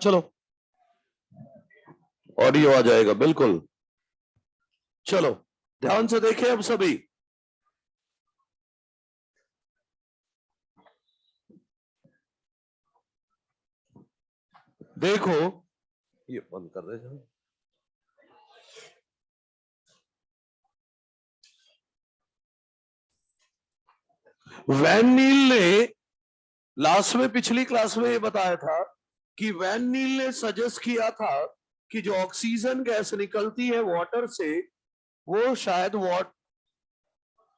चलो ऑडियो आ जाएगा बिल्कुल। चलो ध्यान से देखें अब सभी। देखो ये बंद कर दे। वैन नील ने लास्ट में पिछली क्लास में ये बताया था कि वैन नील ने सजेस्ट किया था कि जो ऑक्सीजन गैस निकलती है वाटर से वो शायद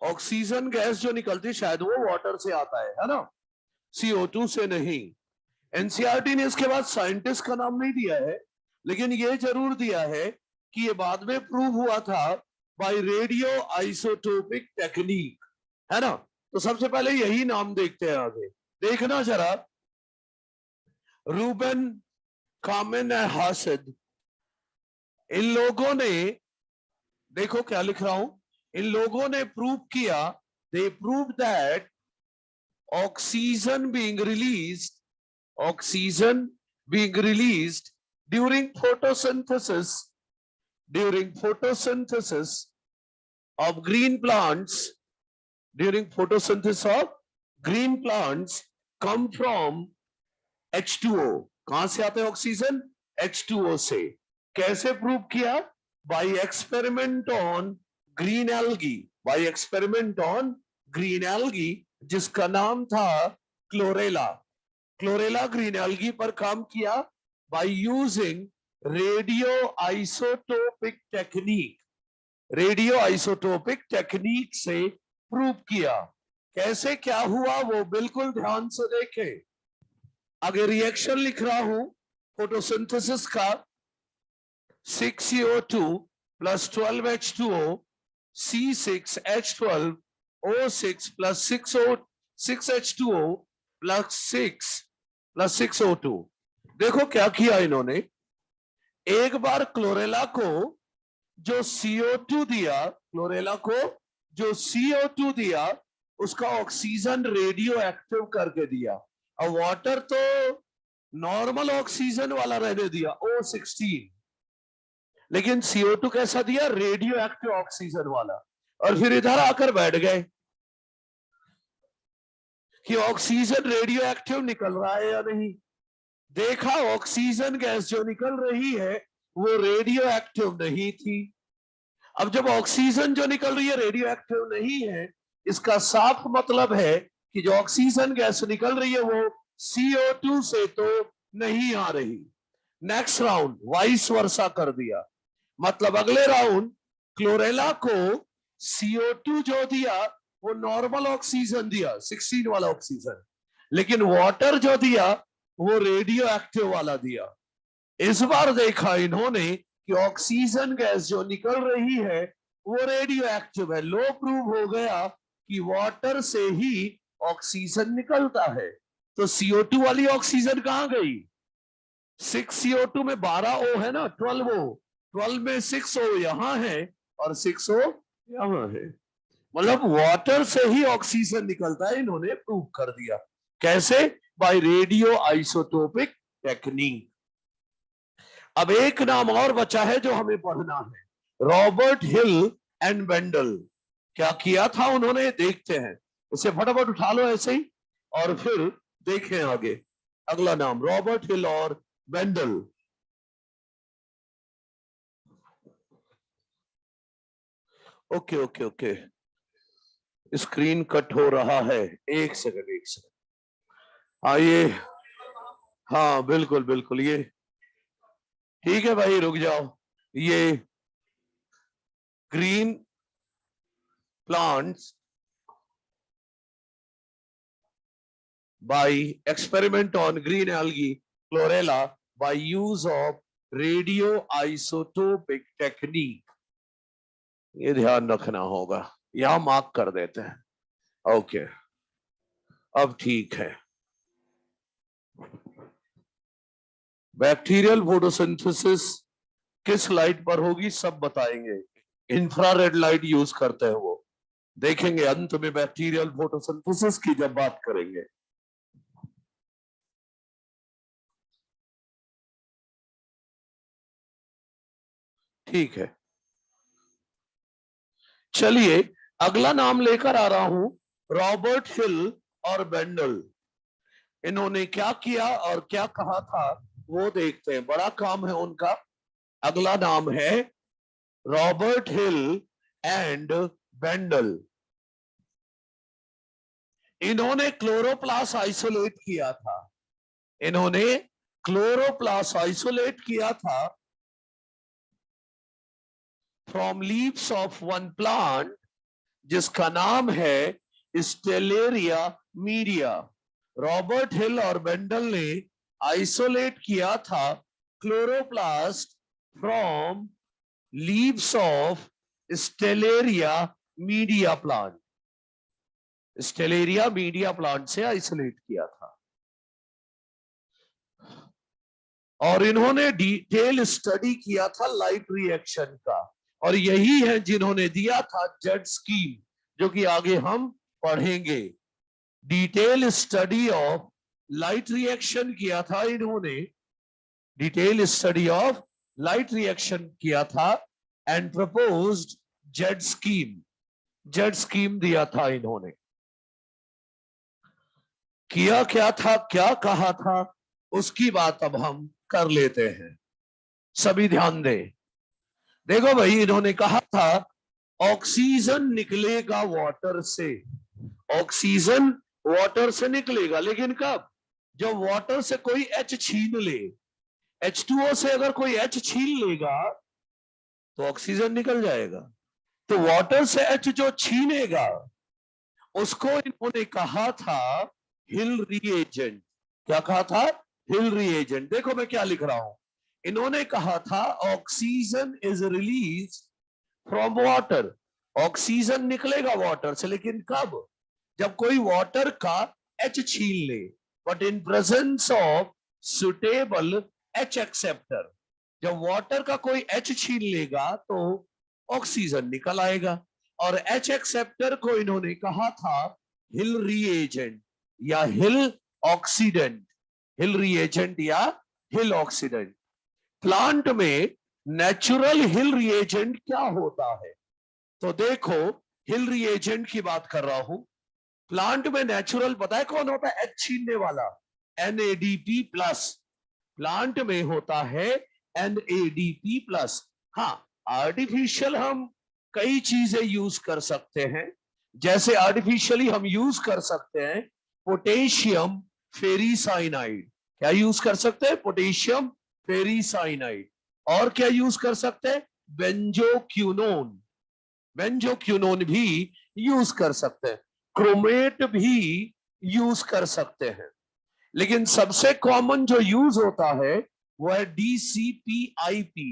ऑक्सीजन गैस जो निकलती है शायद वो वाटर से आता है ना, CO2 से नहीं। एनसीईआरटी ने इसके बाद साइंटिस्ट का नाम नहीं दिया है, लेकिन ये जरूर दिया है कि ये बाद में प्रूव हुआ था बाय रेडियो आइसोटोपिक टेक्निक, है ना। तो सबसे पहले यही नाम देखते हैं आगे। देखना जरा, रूबेन कामेन हासिद, इन लोगों ने, देखो क्या लिख रहा हूं, इन लोगों ने प्रूव किया, they prove that oxygen being released, oxygen being released during photosynthesis of green plants, during photosynthesis of green plants come from H2O। कहां से आते हैं ऑक्सीजन? H2O से। कैसे प्रूव किया? By experiment on green algae, by experiment on green algae, जिसका नाम था क्लोरेला। क्लोरेला ग्रीन एल्गी पर काम किया by using radio isotopic technique. Radio isotopic technique से प्रूव किया। कैसे क्या हुआ वो बिल्कुल ध्यान से देखें। आगे रिएक्शन लिख रहा हूं फोटोसिंथेसिस का। 6CO2 plus 12H2O C6H12O6 plus 6H2O plus 6O2। देखो क्या किया इन्होंने, एक बार क्लोरेला को जो CO2 दिया, क्लोरेला को जो CO2 दिया उसका ऑक्सीजन रेडियो एक्टिव करके दिया। और वाटर तो नॉर्मल ऑक्सीजन वाला रहने दिया O16, लेकिन CO2 कैसा दिया? रेडियो एक्टिव ऑक्सीजन वाला। और फिर इधर आकर बैठ गए कि ऑक्सीजन रेडियो एक्टिव निकल रहा है या नहीं। देखा ऑक्सीजन गैस जो निकल रही है वो रेडियो एक्टिव नहीं थी। अब जब ऑक्सीजन जो निकल रही है रेडियो एक्टिव नहीं है, इसका साफ मतलब है कि जो ऑक्सीजन गैस निकल रही है वो CO2 से तो नहीं आ रही। नेक्स्ट राउंड वाइस वर्सा कर दिया, मतलब अगले राउंड क्लोरेला को CO2 जो दिया वो नॉर्मल ऑक्सीजन दिया, 16 वाला ऑक्सीजन, लेकिन वाटर जो दिया वो रेडियो एक्टिव वाला दिया। इस बार देखा इन्होंने कि ऑक्सीजन गैस जो निकल रही है वो रेडियो एक्टिव है। लो प्रूव हो गया कि वाटर से ही ऑक्सीजन निकलता है। तो CO2 वाली ऑक्सीजन कहां गई? 6CO2 में 12O है ना, 12O, 12 में 6O यहां है और 6O यहां है, मतलब वाटर से ही ऑक्सीजन निकलता है। इन्होंने प्रूव कर दिया। कैसे? By radio isotopic technique. अब एक नाम और बचा है जो हमें पढ़ना है, रॉबर्ट हिल एंड वेंडल। क्या किया था उन्होंने? देखते हैं, इसे फटाफट उठा लो ऐसे ही और फिर देखें आगे। अगला नाम रॉबर्ट हिल और Wendell. Okay okay okay, screen cut हो रहा है, एक सेकंड। आइए, हाँ बिल्कुल बिल्कुल, ये ठीक है भाई, रुक जाओ। ये green plants by experiment on green algae chlorella by use of radioisotopic technique। ये ध्यान रखना होगा, यहां मार्क कर देते हैं। ओके, अब ठीक है। बैक्टीरियल फोटोसिंथेसिस किस लाइट पर होगी सब बताएंगे। इंफ्रारेड लाइट यूज करते हैं वो, देखेंगे अंत में बैक्टीरियल फोटोसिंथेसिस की जब बात करेंगे। ठीक है, चलिए अगला नाम लेकर आ रहा हूं, रॉबर्ट हिल और बेंडल। इन्होंने क्या किया और क्या कहा था वो देखते हैं, बड़ा काम है उनका। अगला नाम है रॉबर्ट हिल एंड बेंडल। इन्होंने क्लोरोप्लास्ट आइसोलेट किया था, इन्होंने क्लोरोप्लास्ट आइसोलेट किया था from leaves of one plant जिसका नाम है स्टेलेरिया मीडिया। रॉबर्ट हिल और बेंडल ने आइसोलेट किया था chloroplast from leaves of Stellaria media plant. Stellaria media plant से आइसोलेट किया था और इन्होंने डिटेल स्टडी किया था लाइट रिएक्शन का, और यही है जिन्होंने दिया था जेड स्कीम, जो कि आगे हम पढ़ेंगे। Detail study of light reaction किया था इन्होंने, detail study of light reaction किया था and proposed Z scheme. Z scheme दिया था इन्होंने। किया क्या था, क्या कहा था, उसकी बात अब हम कर लेते हैं। सभी ध्यान दें। देखो भाई, इन्होंने कहा था ऑक्सीजन निकलेगा वाटर से, ऑक्सीजन वाटर से निकलेगा, लेकिन कब? जब वाटर से कोई H छीन ले, H2O से अगर कोई H छीन लेगा तो ऑक्सीजन निकल जाएगा। तो वाटर से H जो छीनेगा उसको इन्होंने कहा था हिल रिएजेंट। क्या कहा था? हिल रिएजेंट। देखो मैं क्या लिख रहा हूं, इन्होंने कहा था oxygen is release from water, oxygen निकलेगा वाटर से, लेकिन कब? जब कोई वाटर का H छीन ले, but in presence of suitable H acceptor. जब वाटर का कोई H छीन लेगा तो ऑक्सीजन निकल आएगा, और H एक्सेप्टर को इन्होंने कहा था हिल रिएजेंट या हिल ऑक्सीडेंट। हिल रिएजेंट या हिल ऑक्सीडेंट। प्लांट में नेचुरल हिल रिएजेंट क्या होता है? तो देखो, हिल रिएजेंट की बात कर रहा हूं। प्लांट में नेचुरल पता है कौन होता है? H छीनने वाला, NADP प्लस। प्लांट में होता है NADP प्लस। हाँ, आर्टिफिशियल हम कई चीजें यूज कर सकते हैं, जैसे आर्टिफिशियली हम यूज कर सकते हैं पोटेशियम फेरिसाइनाइड। क्या यूज कर सकते हैं? पोटेशियम फेरिसाइनाइड। और क्या यूज कर सकते हैं? बेंजोक्विनोन। बेंजोक्विनोन भी यूज कर सकते हैं, क्रोमेट भी यूज कर सकते हैं, लेकिन सबसे कॉमन जो यूज होता है वो है DCPIP,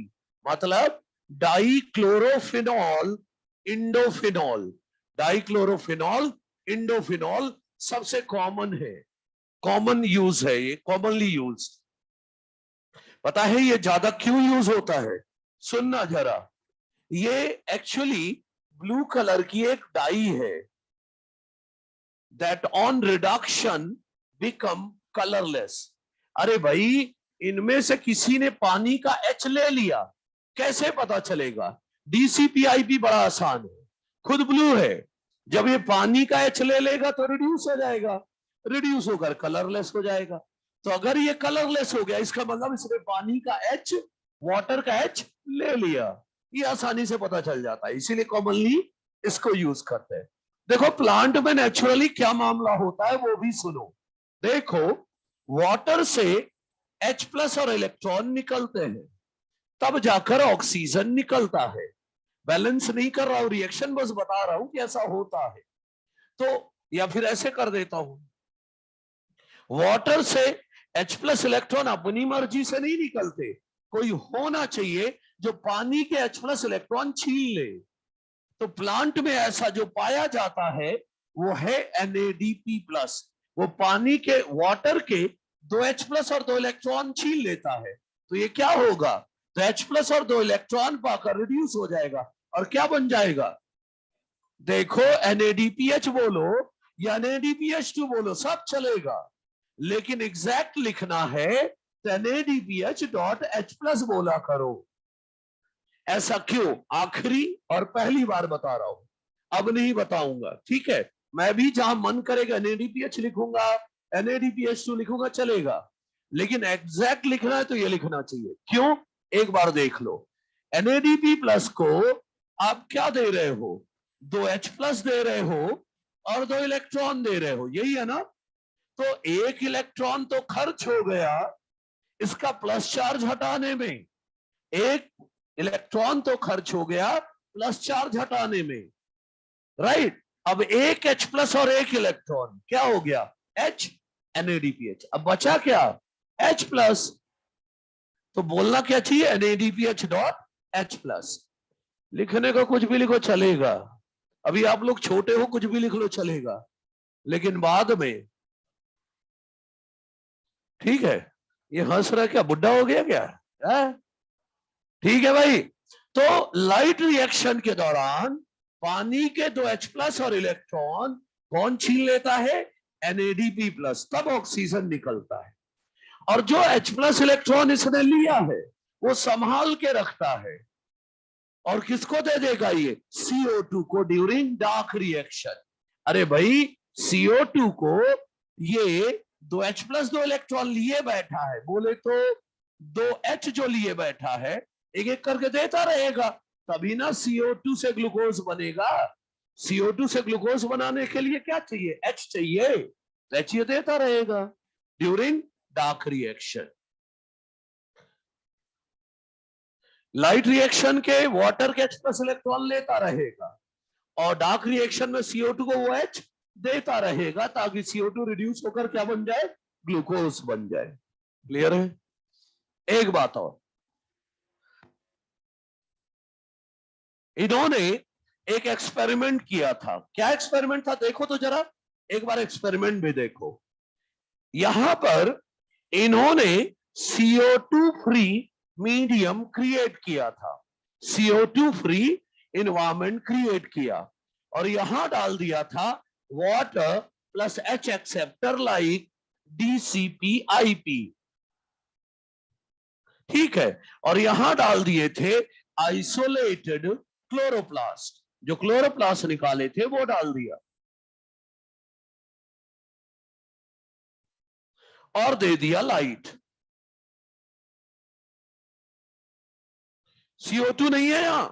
मतलब डाइक्लोरोफिनॉल इंडोफिनॉल। डाइक्लोरोफिनॉल इंडोफिनॉल सबसे कॉमन है, कॉमन यूज है, ये कॉमनली यूज। पता है ये ज्यादा क्यों यूज होता है? सुनना जरा, ये एक्चुअली ब्लू कलर की एक डाई है that on reduction become colourless. अरे भाई, इनमें से किसी ने पानी का H ले लिया, कैसे पता चलेगा? DCPIP बड़ा आसान है, खुद ब्लू है। जब ये पानी का H ले लेगा तो रिड्यूस हो जाएगा, रिड्यूस होकर कलरलेस हो जाएगा। तो अगर ये कलरलेस हो गया, इसका मतलब इसने पानी का H, वाटर का H ले लिया। ये आसानी से पता चल जाता है, इसीलिए कॉमनली इसको यूज करते हैं। देखो प्लांट में नेचुरली क्या मामला होता है वो भी सुनो। देखो, वाटर से H प्लस और इलेक्ट्रॉन निकलते हैं, तब जाकर ऑक्सीजन निकलता है। बैलेंस नहीं कर रहा हूं रिएक्शन, बस बता रहा हूं कि ऐसा होता है। तो या फिर ऐसे कर देता हूं, वाटर से H प्लस इलेक्ट्रॉन अपनी मर्जी से नहीं निकलते, कोई होना चाहिए जो पानी के H प्लस इलेक्ट्रॉन छीन ले। तो प्लांट में ऐसा जो पाया जाता है वो है NADP प्लस। वो पानी के, वाटर के 2 H प्लस और 2 इलेक्ट्रॉन छीन लेता है। तो ये क्या होगा? तो H प्लस और 2 इलेक्ट्रॉन पाकर रिड्यूस हो जाएगा, और क्या बन जाएगा? देखो, NADPH बोलो या NADPH2 बोलो, सब चलेगा, लेकिन एग्जैक्ट लिखना है तो NADPH.H प्लस बोला करो। ऐसा क्यों? आखिरी और पहली बार बता रहा हूं, अब नहीं बताऊंगा, ठीक है? मैं भी जहां मन करेगा NADPH लिखूंगा, NADPH2 लिखूंगा, चलेगा, लेकिन एग्जैक्ट लिखना है तो ये लिखना चाहिए। क्यों? एक बार देख लो, NADP प्लस को आप क्या दे रहे हो? 2H प्लस दे रहे हो और 2 इलेक्ट्रॉन दे रहे हो, यही है ना? तो 1 इलेक्ट्रॉन तो खर्च हो गया इसका प्लस चार्ज हटाने में, 1 इलेक्ट्रॉन तो खर्च हो गया प्लस चार्ज हटाने में, राइट? अब 1 H प्लस और 1 इलेक्ट्रॉन क्या हो गया? H, NADPH। अब बचा क्या? H plus. तो बोलना क्या चाहिए? NADPH dot H plus. लिखने को कुछ भी लिखो चलेगा, अभी आप लोग छोटे हो, कुछ भी लिख लो चलेगा, लेकिन बाद में, ठीक है? ये हंस रहा क्या, बुढ़ा हो गया क्या है? ठीक है भाई। तो लाइट रिएक्शन के दौरान पानी के 2 H प्लस और इलेक्ट्रॉन कौन छीन लेता है? NADP प्लस, तब ऑक्सीजन निकलता है। और जो H प्लस इलेक्ट्रॉन इसने लिया है वो संभाल के रखता है, और किसको दे देगा? ये CO2 को ड्यूरिंग डार्क रिएक्शन। अरे भाई, CO2 को ये 2 H प्लस 2 इलेक्ट्रॉन लिए बैठा है, बोले तो 2 H जो लिए बैठा है एक एक करके देता रहेगा, तभी ना CO2 से ग्लूकोज बनेगा। CO2 से ग्लूकोज बनाने के लिए क्या चाहिए? H चाहिए, तो H ये देता रहेगा during dark reaction. Light reaction के वाटर के H प्लस इलेक्ट्रॉन लेता रहेगा, और डार्क रिएक्शन में CO2 को वो H देता रहेगा, ताकि CO2 रिड्यूस होकर क्या बन जाए? ग्लूकोज बन जाए। क्लियर है? एक बात और, इन्होंने एक एक्सपेरिमेंट किया था। क्या एक्सपेरिमेंट था देखो तो जरा, एक बार एक्सपेरिमेंट भी देखो। यहां पर इन्होंने CO2 फ्री मीडियम क्रिएट किया था, CO2 फ्री इन्वायरमेंट क्रिएट किया, और यहां डाल दिया था water plus H acceptor like DCP-IP, ठीक है? और यहां डाल दिए थे आइसोलेटेड क्लोरोप्लास्ट, जो क्लोरोप्लास्ट निकाले थे वो डाल दिया, और दे दिया लाइट। CO2 नहीं है यहां,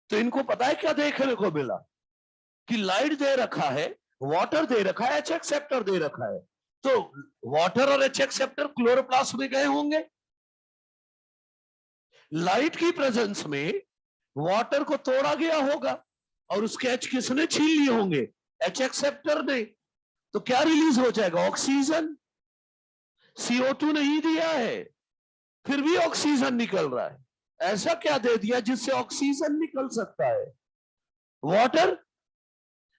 तो इनको पता है क्या देखने को मिला? कि लाइट दे रखा है, वाटर दे रखा है, H एक्सेप्टर दे रखा है, तो वाटर और H एक्सेप्टर क्लोरोप्लास्ट में गए होंगे। लाइट की प्रेजेंस में वाटर को तोड़ा गया होगा, और उसके H किसने छीन लिए होंगे? H एक्सेप्टर ने। तो क्या रिलीज हो जाएगा? ऑक्सीजन। CO2 नहीं दिया है, फिर भी ऑक्सीजन निकल रहा है। ऐसा क्या दे दिया जिससे ऑक्सीजन निकल सकता है? वाटर।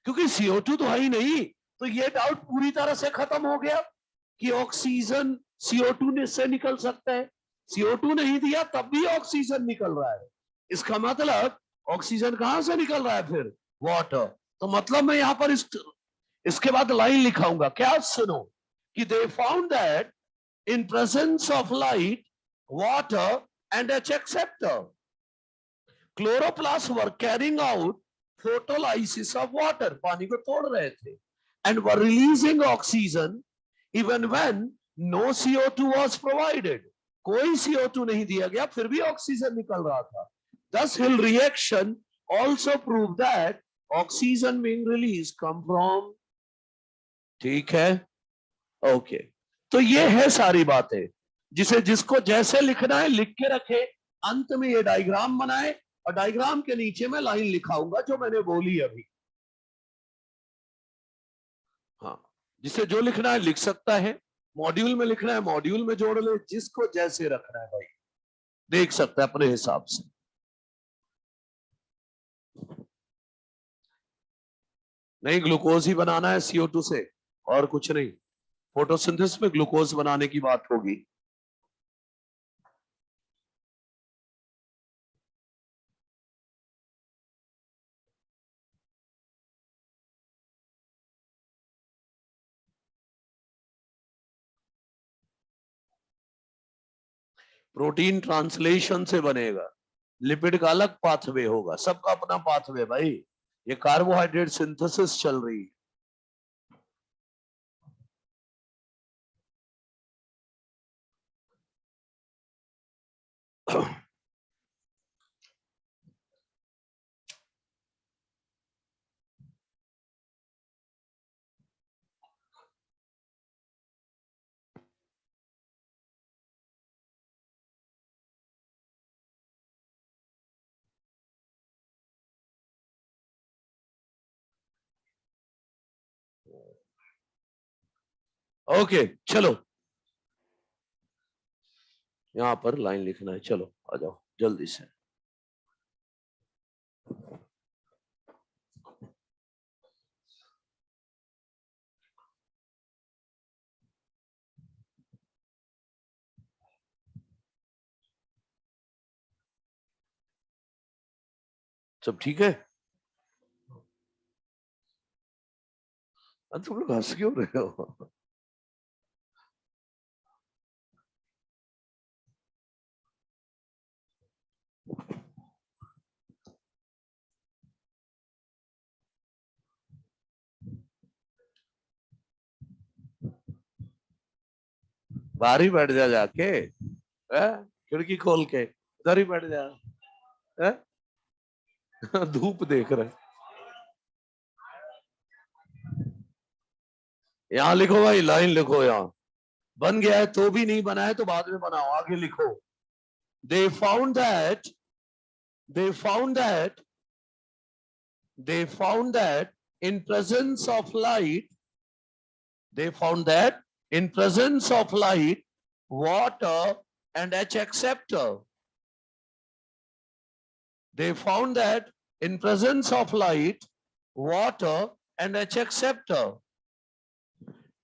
क्योंकि CO2 तो है ही नहीं, तो ये डाउट पूरी तरह से खत्म हो गया कि ऑक्सीजन CO2 से निकल सकता है। CO2 नहीं दिया तब भी ऑक्सीजन निकल रहा है, इसका मतलब ऑक्सीजन कहां से निकल रहा है फिर? वाटर। तो मतलब मैं यहां पर इसके बाद लाइन लिखाऊंगा, क्या सुनो, कि they found that in presence of light, water and H acceptor, chloroplasts were carrying out photolysis of water, पानी को तोड़ रहे थे, and were releasing oxygen even when no CO2 was provided, कोई CO2 नहीं दिया गया फिर भी ऑक्सीजन निकल रहा था। Thus Hill reaction also proved that oxygen being released come from, ठीक है? ओके, तो ये है सारी बातें, जिसे जिसको जैसे लिखना है लिख के रखे, अंत में ये डायग्राम बनाए, और डायग्राम के नीचे मैं लाइन लिखाऊंगा जो मैंने बोली अभी। हाँ, जिसे जो लिखना है लिख सकता है, मॉड्यूल में लिखना है मॉड्यूल में जोड़ ले, जिसको जैसे रखना है भाई देख सकता है अपने हिसाब से। नहीं, ग्लूकोज ही बनाना है CO2 से, और कुछ नहीं। फोटोसिंथेसिस में ग्लूकोज बनाने की बात होगी। प्रोटीन ट्रांसलेशन से बनेगा, लिपिड का अलग पाथवे होगा, सबका अपना पाथवे भाई। ये कार्बोहाइड्रेट सिंथेसिस चल रही है। ओके चलो, यहां पर लाइन लिखना है। चलो आ जाओ जल्दी से। सब ठीक है? तुम लोग हंस क्यों रहे हो? बाहर ही बैठ जा जाके, खिड़की खोल के उधर ही बैठ जा। धूप देख रहे। यहां लिखो भाई, लाइन लिखो। यहां बन गया है तो भी नहीं बना है तो बाद में बनाओ, आगे लिखो। They found that they found that they found that in presence of light they found that in presence of light, water and H acceptor. They found that in presence of light, water and H acceptor,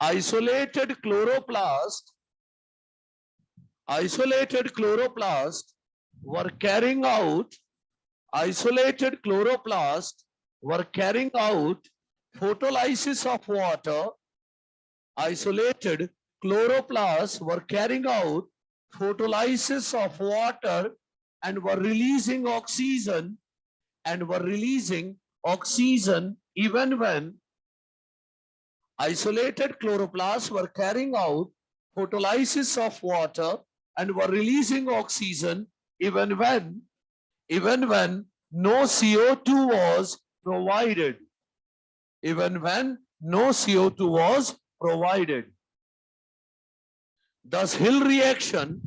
isolated chloroplast were carrying out isolated chloroplast were carrying out photolysis of water. Isolated chloroplasts were carrying out photolysis of water and were releasing oxygen even when isolated chloroplasts were carrying out photolysis of water and were releasing oxygen even when no CO2 was provided. Even when no CO2 was provided. Thus Hill reaction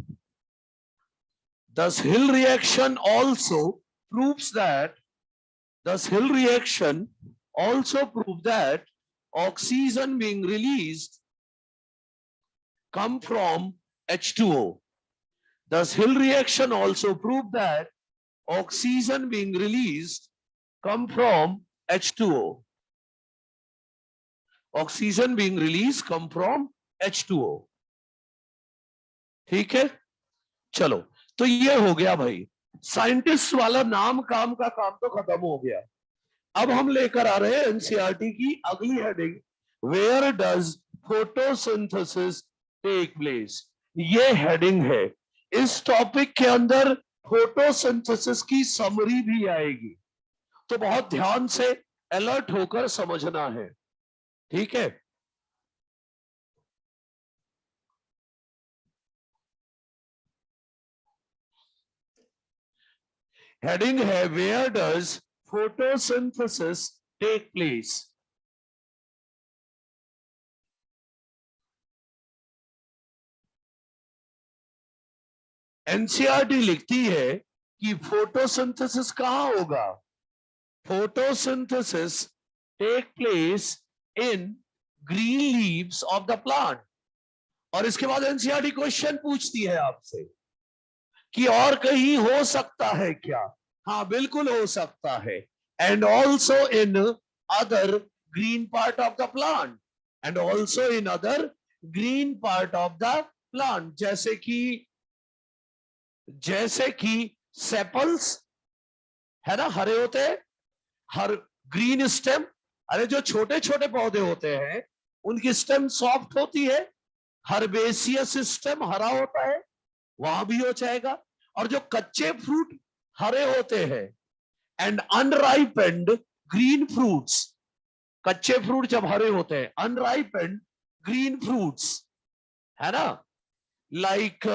also proves that oxygen being released come from H2O. Thus Hill reaction also proved that oxygen being released come from H2O. Oxygen being released come from H2O. ठीक है, चलो तो ये हो गया भाई, scientist वाला नाम काम का काम तो खत्म हो गया। अब हम लेकर आ रहे हैं एनसीईआरटी की अगली heading, where does photosynthesis take place. ये हेडिंग है। इस टॉपिक के अंदर फोटोसिंथेसिस की समरी भी आएगी, तो बहुत ध्यान से अलर्ट होकर समझना है, ठीक है। हेडिंग है where does photosynthesis take place. NCERT लिखती है कि फोटोसिंथेसिस कहां होगा? Photosynthesis take place in green leaves of the plant. और इसके बाद एनसीईआरटी क्वेश्चन पूछती है आपसे कि और कहीं हो सकता है क्या? हाँ बिल्कुल हो सकता है। And also in other green part of the plant, and also in other green part of the plant, जैसे कि सेपल्स है ना, हरे होते हैं, हर ग्रीन स्टेम। अरे जो छोटे छोटे पौधे होते हैं उनकी स्टेम सॉफ्ट होती है, हर्बेसियस स्टेम हरा होता है, वहां भी हो जाएगा। और जो कच्चे फ्रूट हरे होते हैं, एंड अनराइपेंड ग्रीन फ्रूट्स, कच्चे फ्रूट जब हरे होते हैं, अनराइपेंड ग्रीन फ्रूट्स, है ना, like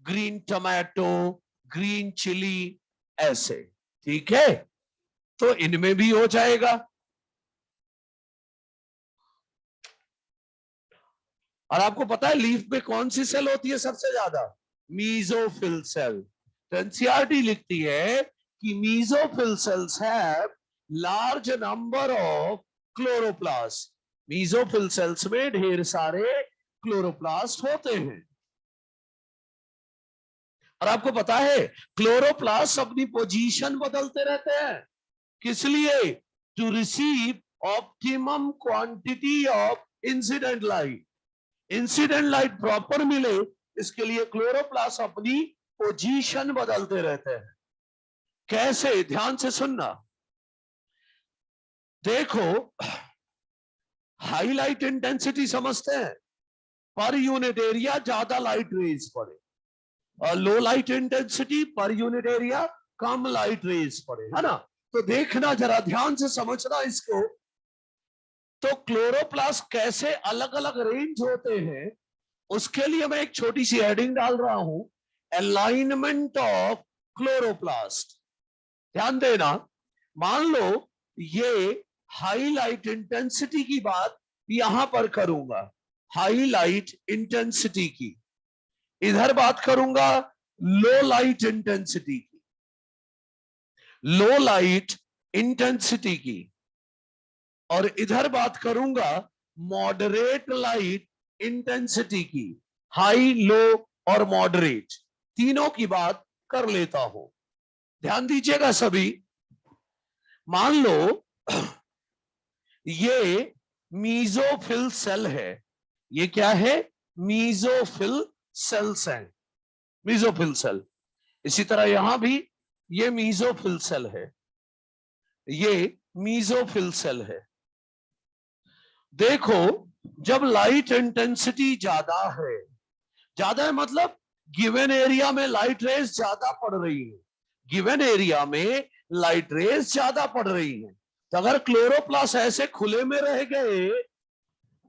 green tomato, green chilli, ऐसे, ठीक है, तो इनमें भी हो जाएगा। और आपको पता है लीफ में कौन सी सेल होती है सबसे ज्यादा? Mesophyll cell. तो एनसीईआरटी लिखती है कि mesophyll cells have large number of chloroplast. Mesophyll cells में ढेर सारे क्लोरोप्लास्ट होते हैं। और आपको पता है क्लोरोप्लास्ट अपनी पोजीशन बदलते रहते हैं, किस लिए? To receive optimum quantity of incident light. Incident light proper मिले, इसके लिए क्लोरोप्लास्ट अपनी पोजीशन बदलते रहते हैं। कैसे? ध्यान से सुनना। देखो, हाईलाइट इंटेंसिटी समझते हैं, पर यूनिट एरिया ज्यादा लाइट रेज पड़े, और low light intensity per unit area कम लाइट रेज पड़े, है ना। तो देखना, जरा ध्यान से समझना इसको। तो क्लोरोप्लास्ट कैसे अलग अलग रेंज होते हैं, उसके लिए मैं एक छोटी सी हेडिंग डाल रहा हूं, अलाइनमेंट ऑफ क्लोरोप्लास्ट। ध्यान देना, मान लो ये हाई लाइट इंटेंसिटी की बात यहां पर करूंगा, हाई लाइट इंटेंसिटी की, इधर बात करूंगा लो लाइट इंटेंसिटी की, लो लाइट इंटेंसिटी की, और इधर बात करूंगा मॉडरेट लाइट इंटेंसिटी की, हाई, लो और मॉडरेट, तीनों की बात कर लेता हूं। ध्यान दीजिएगा सभी। मान लो ये मीजोफिल सेल है, ये क्या है? मीजोफिल सेल्स हैं, मीजोफिल सेल। इसी तरह यहां भी ये मीजोफिल सेल है, ये मीजोफिल सेल है। देखो, जब लाइट इंटेंसिटी ज्यादा है मतलब गिवन एरिया में लाइट रेज ज्यादा पड़ रही है, गिवन एरिया में लाइट रेज ज्यादा पड़ रही है, तो अगर क्लोरोप्लास्ट ऐसे खुले में रह गए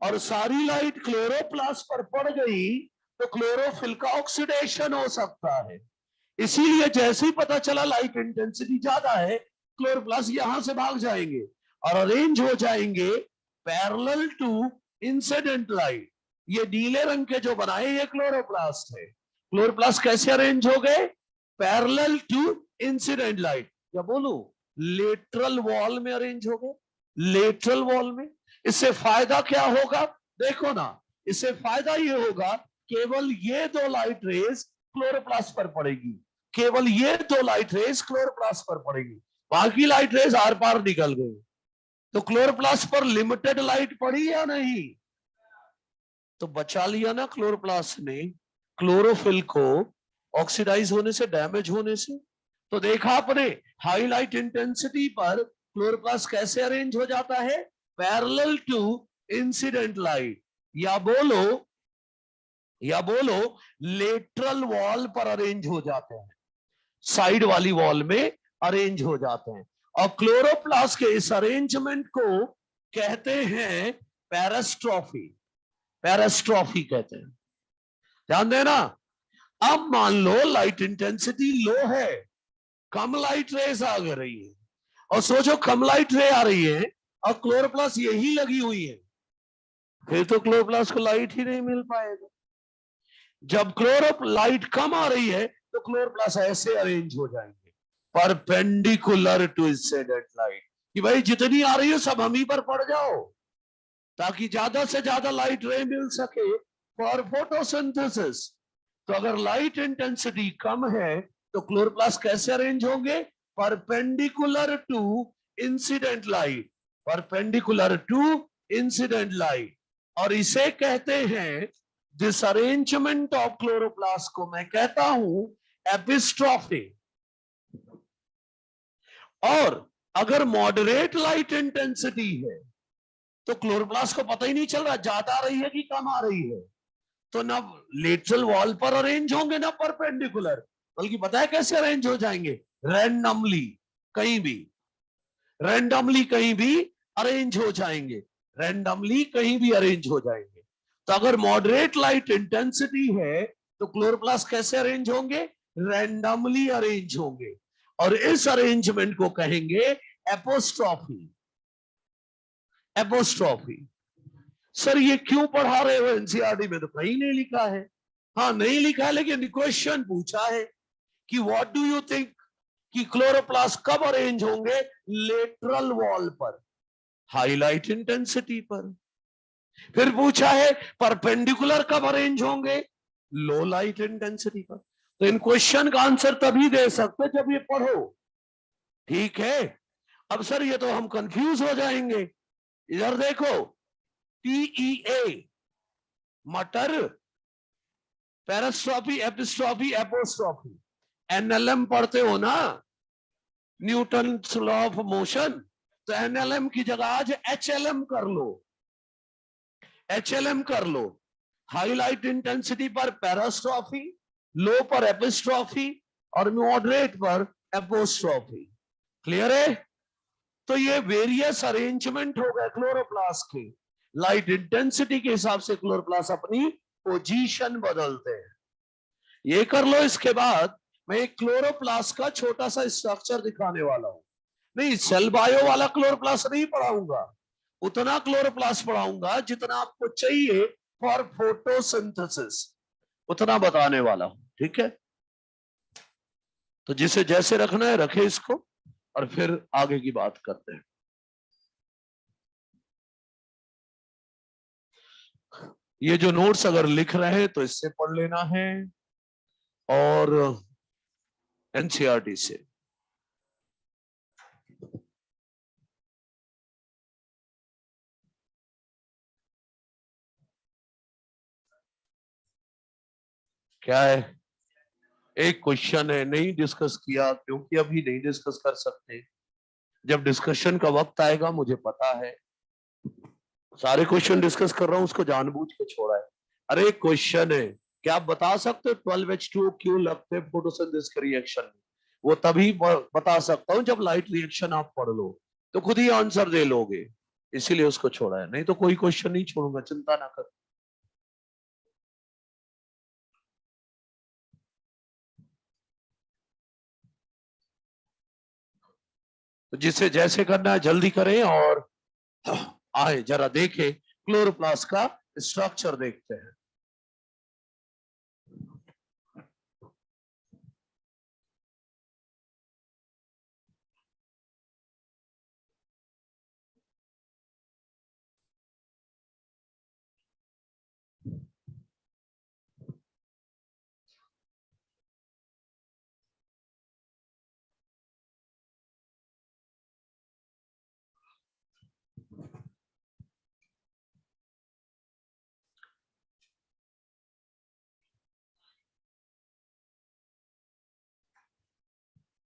और सारी लाइट क्लोरोप्लास्ट पर पड़ गई, तो क्लोरोफिल का ऑक्सीडेशन हो सकता है। इसीलिए जैसे ही पता चला लाइट इंटेंसिटी ज्यादा है, क्लोरोप्लास्ट यहां से भाग जाएंगे और अरेंज हो जाएंगे पैरेलल टू इंसिडेंट लाइट। ये नीले रंग के जो बनाए ये क्लोरोप्लास्ट है। क्लोरोप्लास्ट कैसे अरेंज हो गए? पैरेलल टू इंसिडेंट लाइट, या बोलूं लेटरल वॉल में अरेंज हो गए, लेटरल वॉल में। इससे फायदा क्या होगा? देखो ना, इससे फायदा ये होगा केवल ये दो लाइट रेज क्लोरोप्लास्ट पर पड़ेगी, केवल ये दो लाइट रेज क्लोरोप्लास्ट पर पड़ेगी, बाकी लाइट रेज आर पार निकल गई। तो क्लोरोप्लास्ट पर लिमिटेड लाइट पड़ी या नहीं? तो बचा लिया ना क्लोरोप्लास्ट ने क्लोरोफिल को ऑक्सीडाइज होने से, डैमेज होने से। तो देखा आपने हाई लाइट इंटेंसिटी पर क्लोरोप्लास्ट कैसे अरेंज हो जाता है? पैरेलल टू इंसिडेंट लाइट, या बोलो लेटरल वॉल पर अरेंज हो जाते हैं, साइड वाली वॉल में अरेंज हो जाते हैं। और क्लोरोप्लास्ट के इस अरेंजमेंट को कहते हैं पेरिस्ट्रॉफी, पेरिस्ट्रॉफी कहते हैं। ध्यान देना। अब मान लो लाइट इंटेंसिटी लो है, कम लाइट रेज आ रही है, और सोचो कम लाइट रे आ रही है और क्लोरोप्लास्ट यही लगी हुई है, फिर तो क्लोरोप्लास्ट को लाइट ही नहीं मिल पाएगा। जब लाइट कम आ रही है तो क्लोरोप्लास्ट ऐसे अरेंज हो जाएंगे परपेंडिकुलर टू इंसिडेंट लाइट, कि भाई जितनी आ रही है सब हम ही पर पड़ जाओ, ताकि ज्यादा से ज्यादा लाइट रे मिल सके फॉर फोटोसिंथेसिस। तो अगर लाइट इंटेंसिटी कम है तो क्लोरोप्लास्ट कैसे अरेंज होंगे? Perpendicular to incident light, perpendicular to incident light. और इसे कहते हैं, दिस अरेंजमेंट ऑफ क्लोरोप्लास्ट को मैं कहता हूं एपिस्ट्रॉफी। और अगर मॉडरेट लाइट इंटेंसिटी है तो क्लोरोप्लास्ट को पता ही नहीं चल रहा ज्यादा आ रही है कि कम आ रही है, तो ना लेटरल वॉल पर अरेंज होंगे ना परपेंडिकुलर, बल्कि पता है कैसे अरेंज हो जाएंगे? रैंडमली, कहीं भी, रैंडमली कहीं भी अरेंज हो जाएंगे, रैंडमली कहीं भी अरेंज हो जाएंगे। तो अगर मॉडरेट लाइट इंटेंसिटी है तो क्लोरोप्लास्ट कैसे अरेंज होंगे? रैंडमली अरेंज होंगे, और इस अरेंजमेंट को कहेंगे एपोस्ट्रॉफी। एपोस्ट्रॉफी। सर ये क्यों पढ़ा रहे हो एनसीईआरटी में? तो कहीं नहीं लिखा है। हाँ नहीं लिखा है, लेकिन क्वेश्चन पूछा है कि व्हाट डू यू थिंक कि क्लोरोप्लास्ट कब अरेंज होंगे? लेटरल वॉल पर, हाईलाइट इंटेंसिटी पर। फिर पूछा है परपेंडिकुलर कब अरेंज होंगे? लो लाइट इंटेंसिटी पर। तो इन क्वेश्चन का आंसर तभी दे सकते जब ये पढ़ो, ठीक है? अब सर ये तो हम कंफ्यूज हो जाएंगे। इधर देखो, टीईए मटर, पेरिस्ट्रोफी, एपिस्ट्रोफी, एपोस्ट्रोफी। एनएलएम पढ़ते हो ना, न्यूटन लॉ ऑफ मोशन। तो एनएलएम की जगह आज एचएलएम कर लो, एचएलएम कर लो। हाईलाइट इंटेंसिटी पर पेरिस्ट्रोफी, लो पर एपिस्ट्रोफी, और मॉडरेट पर एपोस्ट्रोफी। क्लियर है? तो ये वेरियस अरेंजमेंट हो गए क्लोरोप्लास्ट के। लाइट इंटेंसिटी के हिसाब से क्लोरोप्लास्ट अपनी पोजीशन बदलते हैं। ये कर लो। इसके बाद मैं एक क्लोरोप्लास्ट का छोटा सा स्ट्रक्चर दिखाने वाला हूं। नहीं, सेल बायो वाला क्लोरोप्लास्ट नहीं पढ़ाऊंगा, उतना क्लोरोप्लास्ट पढ़ाऊंगा जितना आपको चाहिए फॉर फोटोसिंथेसिस, उतना बताने वाला हूं, ठीक है? तो जिसे जैसे रखना है रखे इसको, और फिर आगे की बात करते हैं। ये जो नोट्स अगर लिख रहे हैं तो इससे पढ़ लेना है, और एनसीईआरटी से। क्या है? एक क्वेश्चन है, नहीं डिस्कस किया क्योंकि अभी नहीं डिस्कस कर सकते। जब डिस्कशन का वक्त आएगा, मुझे पता है सारे क्वेश्चन डिस्कस कर रहा हूं, उसको जानबूझ के छोड़ा है। अरे एक क्वेश्चन है, क्या आप बता सकते हो 12H2O क्यों लगते हैं फोटोसिंथेसिस के रिएक्शन में? वो तभी बता सकता हूं जब लाइट रिएक्शन आप पढ़ लो, तो खुद ही आंसर दे लोगे, इसीलिए उसको छोड़ा है। नहीं तो कोई क्वेश्चन नहीं छोड़ूंगा, चिंता ना कर। तो जिसे जैसे करना है जल्दी करें, और आए जरा देखें क्लोरोप्लास्ट का स्ट्रक्चर देखते हैं।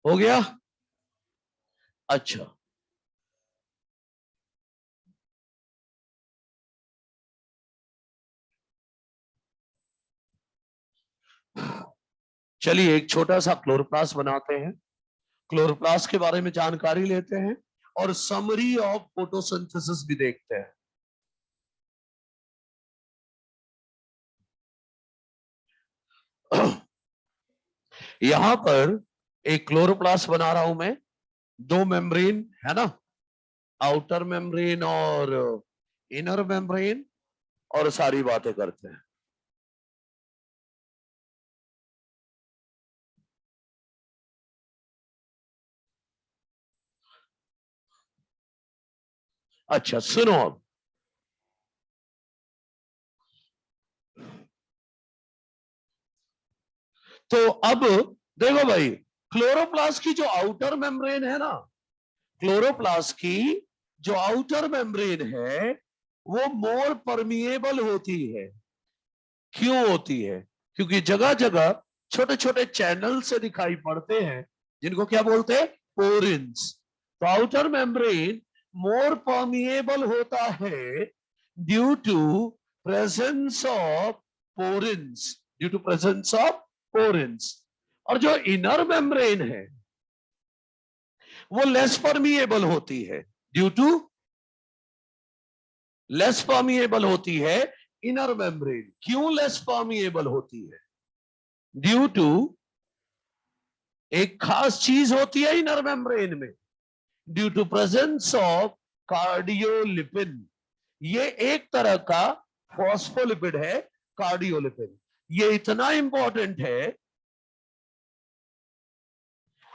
हो गया? अच्छा, चलिए एक छोटा सा क्लोरोप्लास्ट बनाते हैं, क्लोरोप्लास्ट के बारे में जानकारी लेते हैं, और समरी ऑफ फोटोसिंथेसिस भी देखते हैं। यहां पर एक क्लोरोप्लास्ट बना रहा हूं मैं, दो मेम्ब्रेन है ना, आउटर मेम्ब्रेन और इनर मेम्ब्रेन, और सारी बातें करते हैं। अच्छा सुनो, अब तो अब देखो भाई, क्लोरोप्लास्ट की जो आउटर मेम्ब्रेन है ना, क्लोरोप्लास्ट की जो आउटर मेम्ब्रेन है वो मोर परमिएबल होती है। क्यों होती है? क्योंकि जगह जगह छोटे छोटे चैनल से दिखाई पड़ते हैं, जिनको क्या बोलते हैं? पोरिन्स। तो आउटर मेम्ब्रेन मोर परमिएबल होता है due to presence of porins, due to presence of porins. और जो इनर मेम्ब्रेन है वो लेस परमिएबल होती है, ड्यू टू लेस परमिएबल होती है इनर मेम्ब्रेन। क्यों लेस परमिएबल होती है? ड्यू टू एक खास चीज होती है इनर मेम्ब्रेन में, due to presence of cardiolipin. ये एक तरह का फॉस्फोलिपिड है, कार्डियोलिपिन। ये इतना इंपॉर्टेंट है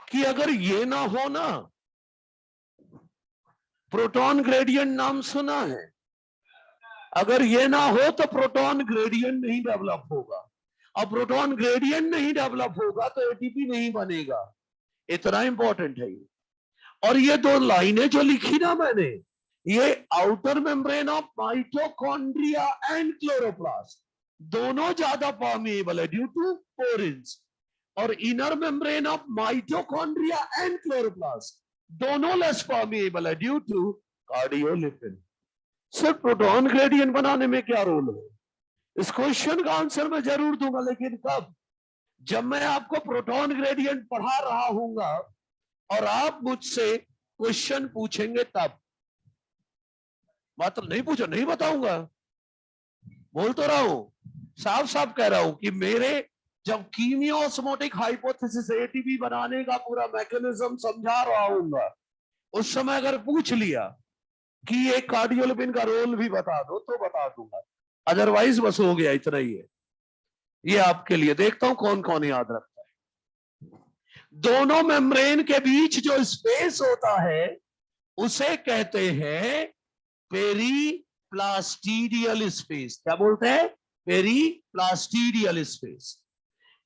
कि अगर ये ना हो ना, प्रोटॉन ग्रेडियंट नाम सुना है, अगर ये ना हो तो प्रोटॉन ग्रेडियंट नहीं डेवलप होगा। अब प्रोटॉन ग्रेडियंट नहीं डेवलप होगा तो एटीपी नहीं बनेगा। इतना इंपॉर्टेंट है ये। और ये दो लाइनें जो लिखी ना मैंने, ये outer membrane of mitochondria and chloroplast दोनों ज्यादा परमिएबल है ड्यू टू पोरिन्स, और inner membrane of mitochondria and chloroplast दोनों लेस परमिएबल है ड्यू टू कार्डियोलिपिन। सिर्फ प्रोटॉन ग्रेडियंट बनाने में क्या रोल है? इस क्वेश्चन का आंसर मैं जरूर दूंगा, लेकिन कब? जब मैं आपको प्रोटॉन ग्रेडियंट पढ़ा रहा हूंगा और आप मुझसे क्वेश्चन पूछेंगे तब। मात्र नहीं पूछो, नहीं बताऊंगा। बोल तो रहा हूं, साफ साफ कह रहा हूं कि मेरे जब कीमियोस्मोटिक हाइपोथेसिस एटीपी बनाने का पूरा मैकेनिज्म समझा रहा हूंगा, उस समय अगर पूछ लिया कि ये कार्डियोलिपिन का रोल भी बता दो तो बता दूंगा, अदरवाइज बस हो गया, इतना ही है। ये आपके लिए, देखता हूं कौन कौन याद रखता है। दोनों मेम्ब्रेन के बीच जो स्पेस होता है उसे कहते हैं पेरीप्लास्टिडियल स्पेस। क्या बोलते हैं? पेरीप्लास्टिडियल स्पेस।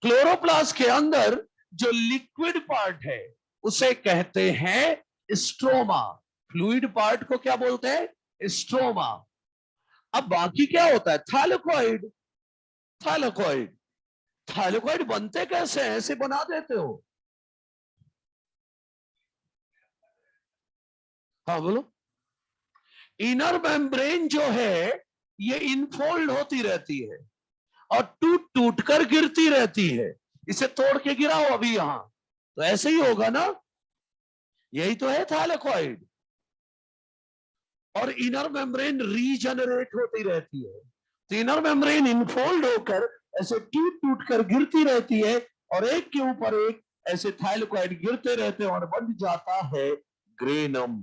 क्लोरोप्लास्ट के अंदर जो लिक्विड पार्ट है उसे कहते हैं स्ट्रोमा। फ्लूइड पार्ट को क्या बोलते हैं? स्ट्रोमा। अब बाकी क्या होता है? थाइलेकोइड। थाइलेकोइड, थाइलेकोइड बनते कैसे हैं? ऐसे बना देते हो? हाँ बोलो। इनर मेम्ब्रेन जो है ये इनफोल्ड होती रहती है और टूट टूट कर गिरती रहती है। इसे तोड़ के गिराओ अभी यहां, तो ऐसे ही होगा ना। यही तो है थाइलेकोइड। और इनर मेम्ब्रेन रीजनरेट होती रहती है। तो इनर मेम्ब्रेन इनफोल्ड होकर ऐसे टूट टूट कर गिरती रहती है और एक के ऊपर एक ऐसे थाइलेकोइड गिरते रहते हैं और बन जाता है ग्रेनम।